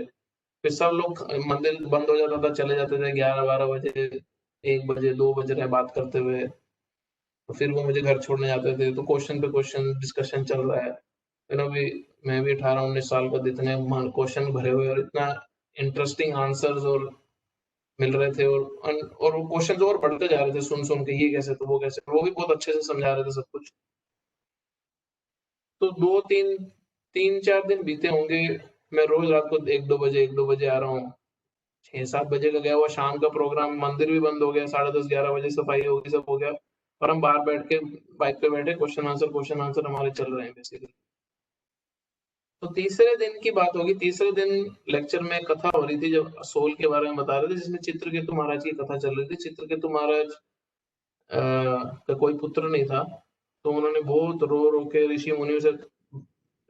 फिर सब लोग, मंदिर बंद हो जाता था, चले जाते थे 11-12 बजे, 1 बजे, 2 बज रहे हैं बात करते हुए, तो फिर वो मुझे घर छोड़ने जाते थे, तो क्वेश्चन पे क्वेश्चन डिस्कशन चल रहा है। फिर अभी मैं भी 18-19 साल का, इतने क्वेश्चन भरे हुए और इतना इंटरेस्टिंग आंसर्स और मिल रहे थे, और वो क्वेश्चन और बढ़ते जा रहे थे सुन सुन के, ये कैसे तो वो कैसे, वो भी बहुत अच्छे से समझा रहे थे सब कुछ। तो 3-4 दिन बीते होंगे, मैं रोज रात को 1-2 बजे आ रहा हूँ, 6-7 बजे का गया हुआ शाम का प्रोग्राम, मंदिर भी बंद हो गया, 10:30-11 बजे सफाई हो गई, सब हो गया, और हम बाहर बैठ के बाइक पे बैठे, क्वेश्चन आंसर हमारे चल रहे हैं बेसिकली। तो तीसरे दिन की बात होगी, तीसरे दिन लेक्चर में कथा हो रही थी, जो सोल के बारे में बता रहे थे, जिसमें चित्रकेतु महाराज की कथा चल रही थी। चित्रकेतु महाराज का कोई पुत्र नहीं था, तो उन्होंने बहुत रो रो के ऋषि मुनियों से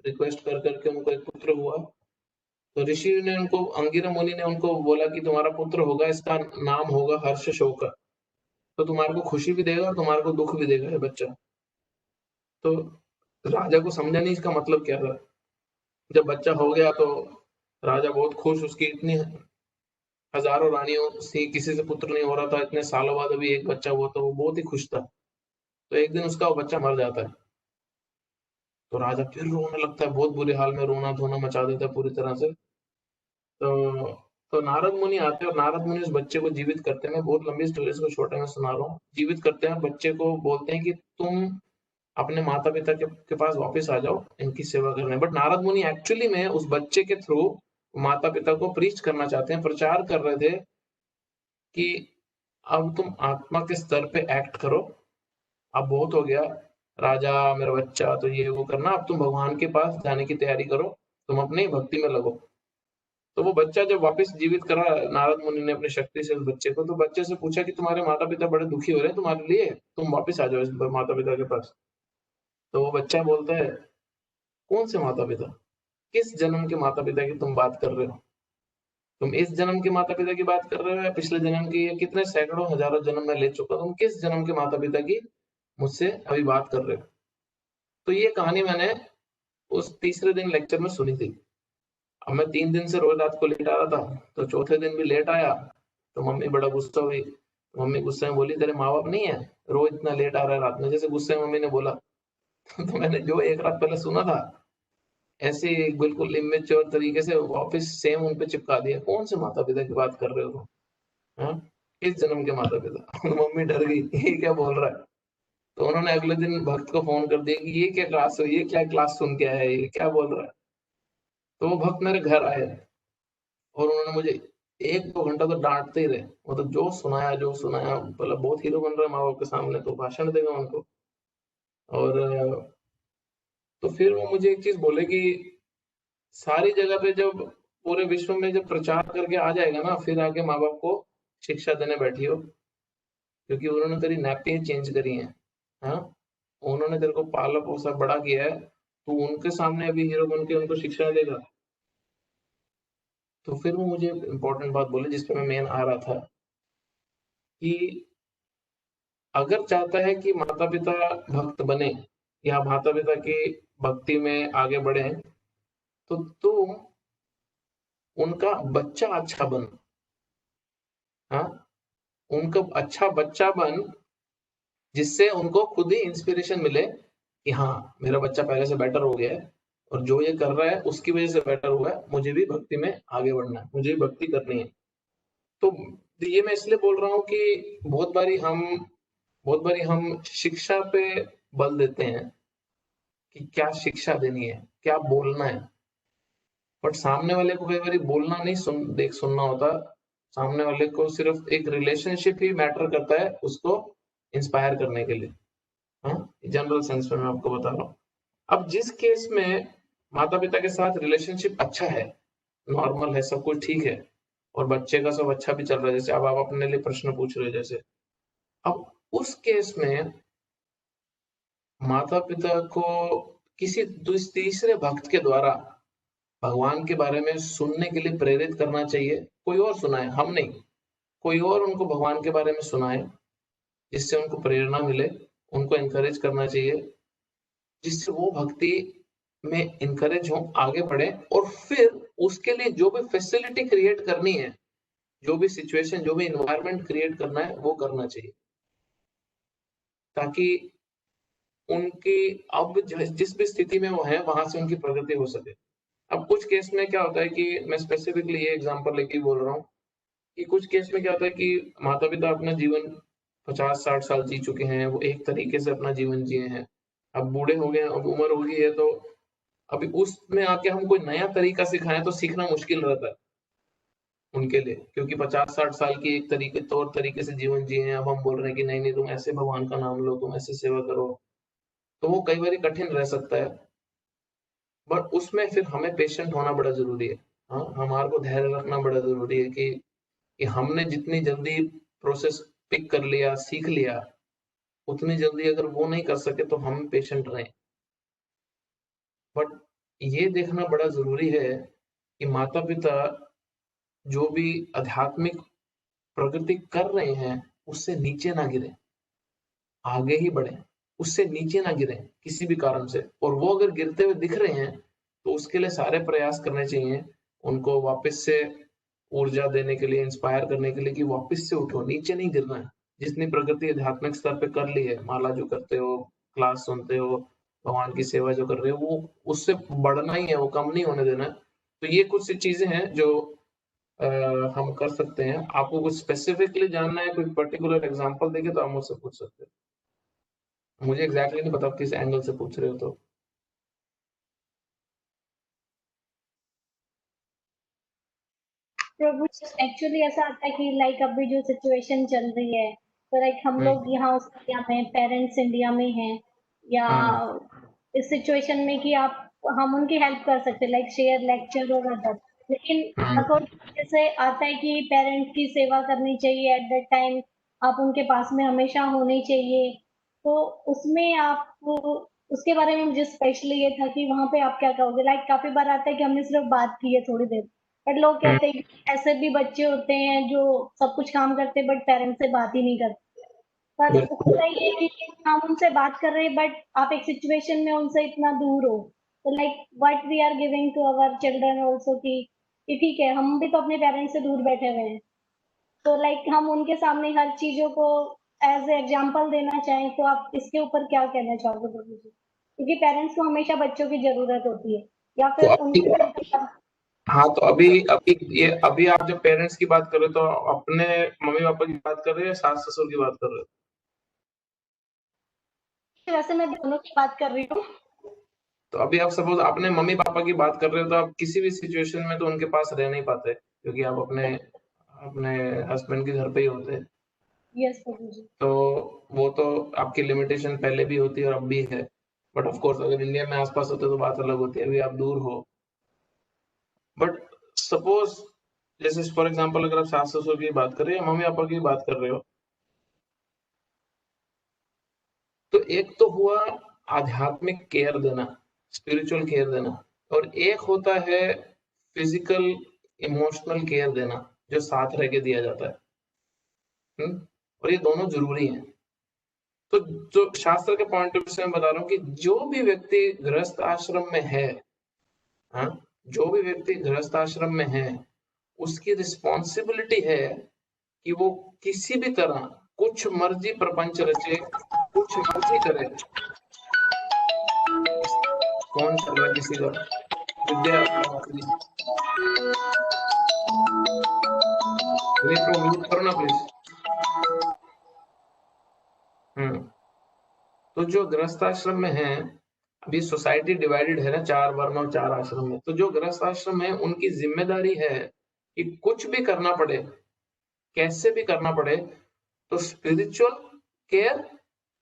रिक्वेस्ट कर करके उनको एक पुत्र हुआ। तो ऋषि ने उनको, अंगिरा मुनि ने उनको बोला कि तुम्हारा पुत्र होगा, इसका नाम होगा हर्ष शोक, तो तुम्हारे को खुशी भी देगा और तुम्हारे को दुख भी देगा ये बच्चा। तो राजा को समझा नहीं इसका मतलब क्या था। जब बच्चा हो गया तो राजा बहुत खुश, उसकी इतनी हजारों रानियों से किसी से पुत्र नहीं हो रहा था, इतने सालों बाद अभी एक बच्चा हुआ, तो वो बहुत ही खुश था। तो एक दिन उसका वो बच्चा मर जाता है, तो राजा फिर रोने लगता है, बहुत बुरे हाल में, रोना धोना मचा देता है पूरी तरह से। तो तो नारद मुनि आते हैं और नारद मुनि उस बच्चे को जीवित करते हैं। मैं बहुत लंबी स्टोरी को छोटे में सुना रहा हूँ। जीवित करते हैं, बच्चे को बोलते हैं कि तुम अपने माता पिता के पास वापस आ जाओ इनकी सेवा करने। बट नारद मुनि एक्चुअली में उस बच्चे के थ्रू माता पिता को प्रीच करना चाहते हैं, प्रचार कर रहे थे कि अब तुम आत्मा के स्तर पे एक्ट करो, अब बहुत हो गया राजा मेरा बच्चा तो ये वो करना, अब तुम भगवान के पास जाने की तैयारी करो, तुम अपनी भक्ति में लगो। तो वो बच्चा जब वापस जीवित करा नारद मुनि ने अपनी शक्ति से उस बच्चे को, तो बच्चे से पूछा कि तुम्हारे माता पिता बड़े दुखी हो रहे हैं तुम्हारे लिए, तुम वापस आ जाओ इस माता पिता के पास। तो वो बच्चा बोलता है, कौन से माता पिता, किस जन्म के माता पिता की तुम बात कर रहे हो? तुम इस जन्म के माता पिता की बात कर रहे हो या पिछले जन्म की? कितने सैकड़ों हजारों जन्म मैं ले चुका, तुम किस जन्म के माता पिता की मुझसे अभी बात कर रहे हो? तो ये कहानी मैंने उस तीसरे दिन लेक्चर में सुनी थी। अब मैं 3 दिन से रोज रात को लेट आ रहा था, तो चौथे दिन भी लेट आया, तो मम्मी बड़ा गुस्सा हुई। मम्मी गुस्से में बोली, तेरे माँ बाप नहीं है, रोज इतना लेट आ रहा है रात में, जैसे गुस्से में मम्मी ने बोला। तो मैंने जो एक रात पहले सुना था, ऐसे ही बिल्कुल इमेच्योर तरीके से वापस सेम उन पे चिपका दिया। कौन से माता पिता की बात कर रहे हो तुम? हाँ, किस जन्म के माता पिता? मम्मी डर गई, ये क्या बोल रहा है। तो उन्होंने अगले दिन भक्त को फोन कर दिया कि ये क्या क्लास है, ये क्या क्लास सुन के आया है, ये क्या बोल रहा है। तो वो भक्त मेरे घर आए और उन्होंने मुझे 1-2 घंटा तो डांटते ही रहे, मतलब जो सुनाया, मतलब बहुत हीरो बन रहा है माँ बाप के सामने, तो भाषण देगा उनको। और तो फिर वो मुझे एक चीज बोले कि सारी जगह पे जब पूरे विश्व में जब प्रचार करके आ जाएगा ना, फिर आके माँ बाप को शिक्षा देने बैठी हो, क्योंकि उन्होंने तेरी नैपकिन चेंज करी है। हाँ, उन्होंने तेरे को पाला पोसा बड़ा किया है, तो उनके सामने अभी हीरो बन के उनको शिक्षा देगा। तो फिर वो मुझे इम्पोर्टेंट बात बोले जिसपे मैं मेन आ रहा था, कि अगर चाहता है कि माता पिता भक्त बने या माता पिता की भक्ति में आगे बढ़े, तो तुम उनका बच्चा अच्छा बन। हाँ, उनका अच्छा बच्चा बन, जिससे उनको खुद ही इंस्पिरेशन मिले कि हाँ मेरा बच्चा पहले से बेटर हो गया है और जो ये कर रहा है उसकी वजह से बेटर हुआ है, मुझे भी भक्ति में आगे बढ़ना है, मुझे भी भक्ति करनी है। तो ये मैं इसलिए बोल रहा हूँ कि बहुत बारी हम शिक्षा पे बल देते हैं कि क्या शिक्षा देनी है, क्या बोलना है, बट सामने वाले को कई बार बोलना नहीं सुनना होता, सामने वाले को सिर्फ एक रिलेशनशिप ही मैटर करता है उसको इंस्पायर करने के लिए। जनरल सेंस में मैं आपको बता रहा हूँ। अब जिस केस में माता पिता के साथ रिलेशनशिप अच्छा है, नॉर्मल है, सब कुछ ठीक है और बच्चे का सब अच्छा भी चल रहा है, जैसे अब आप अपने लिए प्रश्न पूछ रहे हो जैसे, अब उस केस में माता पिता को किसी तीसरे भक्त के द्वारा भगवान के बारे में सुनने के लिए प्रेरित करना चाहिए। कोई और सुनाए, हम नहीं, कोई और उनको भगवान के बारे में सुनाए जिससे उनको प्रेरणा मिले, उनको एनकरेज करना चाहिए जिससे वो भक्ति में इनकरेज हो, आगे बढ़े और फिर उसके लिए जो भी फैसिलिटी क्रिएट करनी है, जो भी सिचुएशन, जो भी इन्वायरमेंट क्रिएट करना है, वो करना चाहिए ताकि उनकी अब जिस भी स्थिति में वो है वहां से उनकी प्रगति हो सके। अब कुछ केस में क्या होता है कि मैं स्पेसिफिकली ये एग्जांपल लेके बोल रहा हूँ कि कुछ केस में क्या होता है कि माता पिता अपना जीवन 50-60 साल जी चुके हैं, वो एक तरीके से अपना जीवन जिए हैं, अब बूढ़े हो गए, अब उम्र हो गई है, तो अभी उसमें आके हम कोई नया तरीका सिखाएं तो सीखना मुश्किल रहता है उनके लिए, क्योंकि 50-60 साल की एक तरीके तौर तरीके से जीवन जिए हैं, अब हम बोल रहे हैं कि नहीं नहीं तुम ऐसे भगवान का नाम लो, तुम ऐसे सेवा करो, तो वो कई बार कठिन रह सकता है। बट उसमें फिर हमें पेशेंट होना बड़ा जरूरी है। हाँ, हमारे को धैर्य रखना बड़ा जरूरी है कि हमने जितनी जल्दी प्रोसेस पिक कर लिया, सीख लिया, उतनी जल्दी अगर वो नहीं कर सके तो हम पेशेंट रहें। बट ये देखना बड़ा जरूरी है कि माता पिता जो भी आध्यात्मिक प्रगति कर रहे हैं उससे नीचे ना गिरे, आगे ही बढ़े, उससे नीचे ना गिरे किसी भी कारण से, और वो अगर गिरते हुए दिख रहे हैं तो उसके लिए सारे प्रयास करने चाहिए, उनको वापस से ऊर्जा देने के लिए, इंस्पायर करने के लिए कि वापस से उठो, नीचे नहीं गिरना है। जितनी प्रगति आध्यात्मिक स्तर पे कर ली है, माला जो करते हो, क्लास सुनते हो, भगवान की सेवा जो कर रहे हो, वो उससे बढ़ना ही है, वो कम नहीं होने देना है। तो ये कुछ चीजें हैं जो हम कर सकते हैं। आपको कुछ स्पेसिफिकली जानना है, कोई पर्टिकुलर एग्जांपल देके तो आप मुझसे पूछ सकते हैं। मुझे एग्जैक्टली नहीं पता आप किस एंगल से पूछ रहे हो। तो प्रभु एक्चुअली ऐसा आता है कि लाइक अभी जो सिचुएशन चल रही है, तो लाइक हम लोग यहाँ उस इंडिया में, पेरेंट्स इंडिया में हैं, या इस सिचुएशन में कि आप हम उनकी हेल्प कर सकते हैं, लाइक शेयर लेक्चर और अदर, लेकिन अकॉर्डिंग जैसे आता है कि पेरेंट्स की सेवा करनी चाहिए एट दैट टाइम, आप उनके पास में हमेशा होने चाहिए, तो उसमें आप उसके बारे में मुझे स्पेशली ये था कि वहां पे आप क्या कहोगे। लाइक काफी बार आता है कि हमने सिर्फ बात की है थोड़ी देर, बट लोग कहते हैं कि ऐसे भी बच्चे होते हैं जो सब कुछ काम करते हैं बट पेरेंट्स से बात ही नहीं करते। पर उसका ये है कि हम उनसे बात कर रहे हैं बट आप एक सिचुएशन में उनसे इतना दूर हो, तो like what we are giving to our children also कि ठीक है हम भी तो अपने पेरेंट्स से दूर बैठे हुए हैं, तो लाइक हम उनके सामने हर चीजों को एज एग्जाम्पल देना चाहें, तो आप इसके ऊपर क्या कहना चाहोगे प्रभु जी? क्योंकि पेरेंट्स को हमेशा बच्चों की जरूरत होती है, या फिर उनके हाँ, तो अभी आप जब पेरेंट्स की बात कर रहे हो तो अपने मम्मी पापा की बात कर रहे हो या सास ससुर की बात कर रहे हो? वैसे मैं दोनों की बात कर रही हूँ। तो अभी आप सपोज अपने मम्मी पापा की बात कर रहे हो तो आप किसी भी सिचुएशन में तो उनके पास रह नहीं पाते, क्योंकि आप अपने हस्बैंड के घर पे ही होते हैं। यस प्रभु जी। तो वो तो आपकी लिमिटेशन पहले भी होती है और अब भी है, बट ऑफ कोर्स अगर इंडिया में आसपास होते तो बात अलग होती है, अभी आप दूर हो। बट सपोज जैसे फॉर एग्जांपल अगर आप सास ससुर की बात कर रहे हो या मम्मी पापा की बात कर रहे हो, तो एक तो हुआ आध्यात्मिक केयर देना, स्पिरिचुअल केयर देना, और एक होता है फिजिकल इमोशनल केयर देना जो साथ रह के दिया जाता है। और ये दोनों जरूरी हैं। तो जो शास्त्र के पॉइंट ऑफ व्यू से मैं बता रहा हूँ कि जो भी व्यक्ति गृहस्थ आश्रम में है, जो भी व्यक्ति गृहस्थ आश्रम में है, उसकी रिस्पॉन्सिबिलिटी है कि वो किसी भी तरह कुछ मर्जी प्रपंच रचे, कुछ मर्जी करे। कौन चल रहा किसी का? विद्या म्यूट करो ना प्लीज। तो जो गृहस्थ आश्रम में है, अभी सोसाइटी डिवाइडेड है ना, 4 वर्ण और 4 आश्रम में, तो जो गृहस्थ आश्रम है उनकी जिम्मेदारी है कि कुछ भी करना पड़े कैसे भी करना पड़े तो स्पिरिचुअल केयर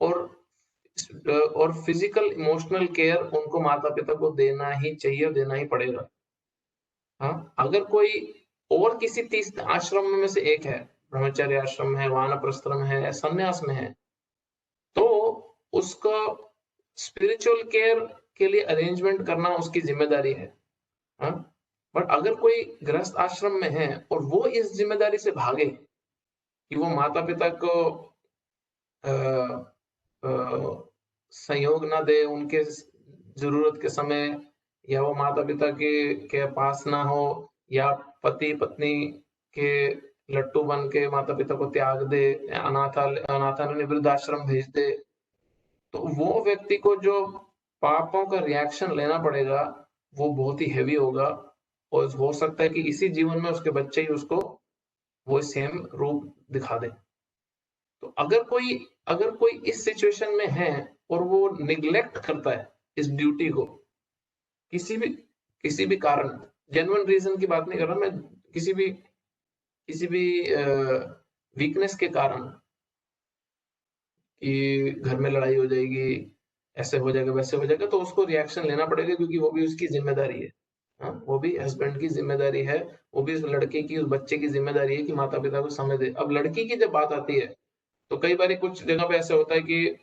और फिजिकल इमोशनल केयर उनको माता पिता को देना ही चाहिए, देना ही पड़ेगा। हाँ, अगर कोई और किसी तीस आश्रम में से एक है, ब्रह्मचर्य आश्रम है, वानप्रस्थम है, संन्यास में है, तो उसका स्पिरिचुअल केयर के लिए अरेंजमेंट करना उसकी जिम्मेदारी है। हाँ, बट अगर कोई गृहस्थ आश्रम में है और वो इस जिम्मेदारी से भागे कि वो माता पिता को सहयोग ना दे उनके जरूरत के समय, या वो माता पिता के पास ना हो, या पति पत्नी के लट्टू बन के माता पिता को त्याग दे, अनाथालय वृद्धाश्रम भेज दे, तो वो व्यक्ति को जो पापों का रिएक्शन लेना पड़ेगा वो बहुत ही हैवी होगा, और हो सकता है कि इसी जीवन में उसके बच्चे ही उसको वो सेम रूप दिखा दे। तो अगर कोई इस सिचुएशन में है और वो निग्लेक्ट करता है इस ड्यूटी को, किसी भी कारण, जेन्युइन रीजन की बात नहीं कर रहा मैं, किसी भी वीकनेस के कारण, कि घर में लड़ाई हो जाएगी, ऐसे हो जाएगा, वैसे हो जाएगा, तो उसको रिएक्शन लेना पड़ेगा, क्योंकि वो भी उसकी जिम्मेदारी है। हाँ, वो भी हस्बैंड की जिम्मेदारी है, वो भी उस लड़के की, उस बच्चे की जिम्मेदारी है कि माता पिता को समय दे। अब लड़की की जब बात आती है तो कई बार कुछ जगह पे ऐसा होता है कि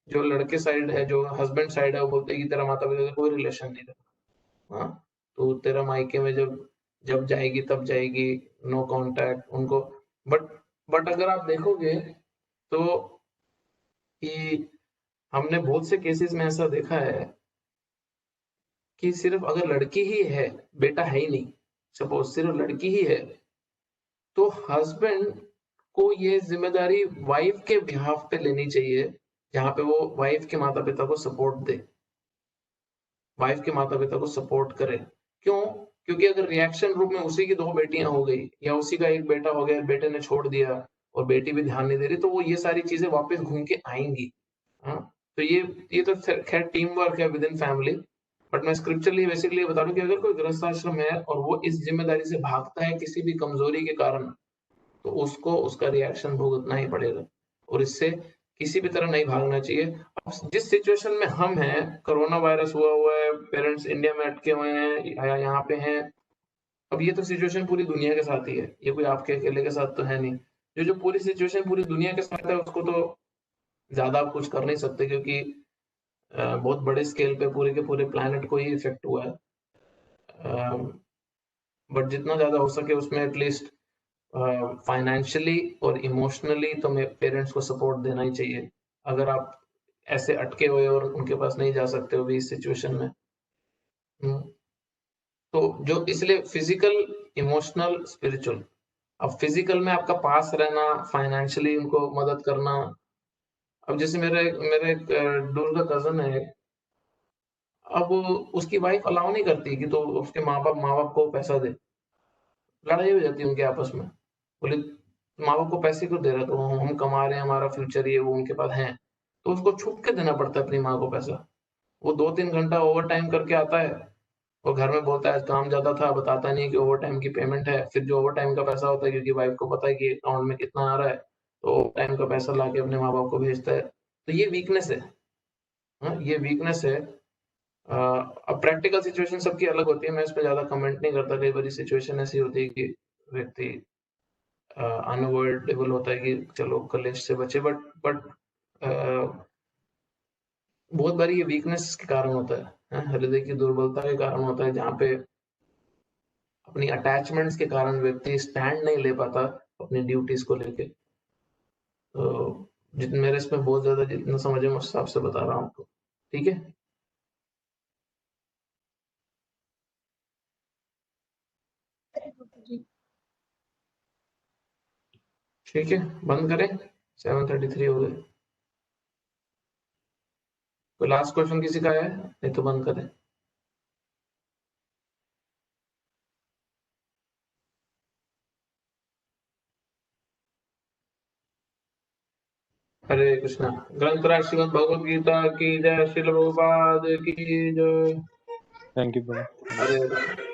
जो लड़के साइड है, जो हस्बैंड साइड है, वो बोलते हैं कि तेरा माता पिता से कोई रिलेशन नहीं रखना। हाँ, तो तेरा मायके में जब जाएगी तब जाएगी, नो कांटेक्ट उनको। बट अगर आप देखोगे तो कि हमने बहुत से केसेस में ऐसा देखा है कि सिर्फ अगर लड़की ही है, बेटा है ही नहीं, सपोज सिर्फ लड़की ही है, तो हस्बैंड को ये जिम्मेदारी वाइफ के बिहाफ पे लेनी चाहिए, जहां पे वो वाइफ के माता पिता को सपोर्ट दे, वाइफ के माता पिता को सपोर्ट करे। क्यों? क्योंकि अगर रिएक्शन रूप में उसी की 2 बेटियां हो गई, या उसी का एक बेटा हो गया, बेटे ने छोड़ दिया और बेटी भी ध्यान नहीं दे रही, तो वो ये सारी चीजें वापस घूम के आएंगी। हाँ, तो ये तो खैर टीम वर्क है विद इन फैमिली, बट मैं स्क्रिप्चरली बेसिकली बता रहा हूँ कि अगर कोई गृहस्थ आश्रम है और वो इस जिम्मेदारी से भागता है किसी भी कमजोरी के कारण, तो उसको उसका रिएक्शन भुगतना ही पड़ेगा, और इससे किसी भी तरह नहीं भागना चाहिए। अब जिस सिचुएशन में हम हैं, कोरोना वायरस हुआ है, पेरेंट्स इंडिया में अटके हुए हैं, यहाँ पे हैं, अब ये तो सिचुएशन पूरी दुनिया के साथ ही है, ये कोई आपके अकेले के साथ तो है नहीं। जो पूरी सिचुएशन पूरी दुनिया के साथ है, उसको तो ज्यादा आप कुछ कर नहीं सकते, क्योंकि बहुत बड़े स्केल पे पूरे के पूरे प्लैनेट को ही इफेक्ट हुआ है। बट जितना ज्यादा हो सके उसमें एटलीस्ट फाइनेंशियली और इमोशनली तो पेरेंट्स को सपोर्ट देना ही चाहिए, अगर आप ऐसे अटके हुए और उनके पास नहीं जा सकते हो भी इस सिचुएशन में। तो जो इसलिए फिजिकल, इमोशनल, स्पिरिचुअल, अब फिजिकल में आपका पास रहना, फाइनेंशियली उनको मदद करना। अब जैसे मेरे एक दूर का कजन है, अब उसकी वाइफ अलाउ नहीं करती कि तो उसके माँ बाप को पैसा दे, लड़ाई हो जाती है उनके आपस में, बोले माँ बाप को पैसे क्यों दे रहा, तो हम कमा रहे हैं, हमारा फ्यूचर ये वो उनके पास है, तो उसको छुप के देना पड़ता है अपनी माँ को पैसा। वो 2-3 घंटा ओवर टाइम करके आता है और घर में बोलता है आज काम ज्यादा था, बताता नहीं कि ओवर टाइम की पेमेंट है। फिर जो ओवर टाइम का पैसा होता है, क्योंकि वाइफ को पता है कि अकाउंट में कितना आ रहा है, तो ओवर टाइम का पैसा लाके अपने माँ बाप को भेजता है। तो ये वीकनेस है। हाँ, ये वीकनेस है। अब प्रैक्टिकल सिचुएशन सबकी अलग होती है, मैं इस पर ज्यादा कमेंट नहीं करता। कई बार सिचुएशन ऐसी होती है कि व्यक्ति अनअवॉइडेबल होता है कि चलो कलेश से बचे, बट बहुत बारी ये वीकनेस के कारण होता है, हृदय की दुर्बलता के कारण होता है, जहाँ पे अपनी अटैचमेंट्स के कारण व्यक्ति स्टैंड नहीं ले पाता अपनी ड्यूटीज को लेके। तो जितना मेरे इसमें बहुत ज्यादा जितना समझे मैं उस हिसाब से बता रहा हूँ आपको, ठीक है। ठीक है, बंद करें, 7:33 हो गए। कोई लास्ट क्वेश्चन किसी का है? नहीं तो बंद करें। हरे कृष्णा। ग्रंथराज श्रीमद् भगवद गीता की जय, श्रील प्रभुपाद की जय। Thank you. हरे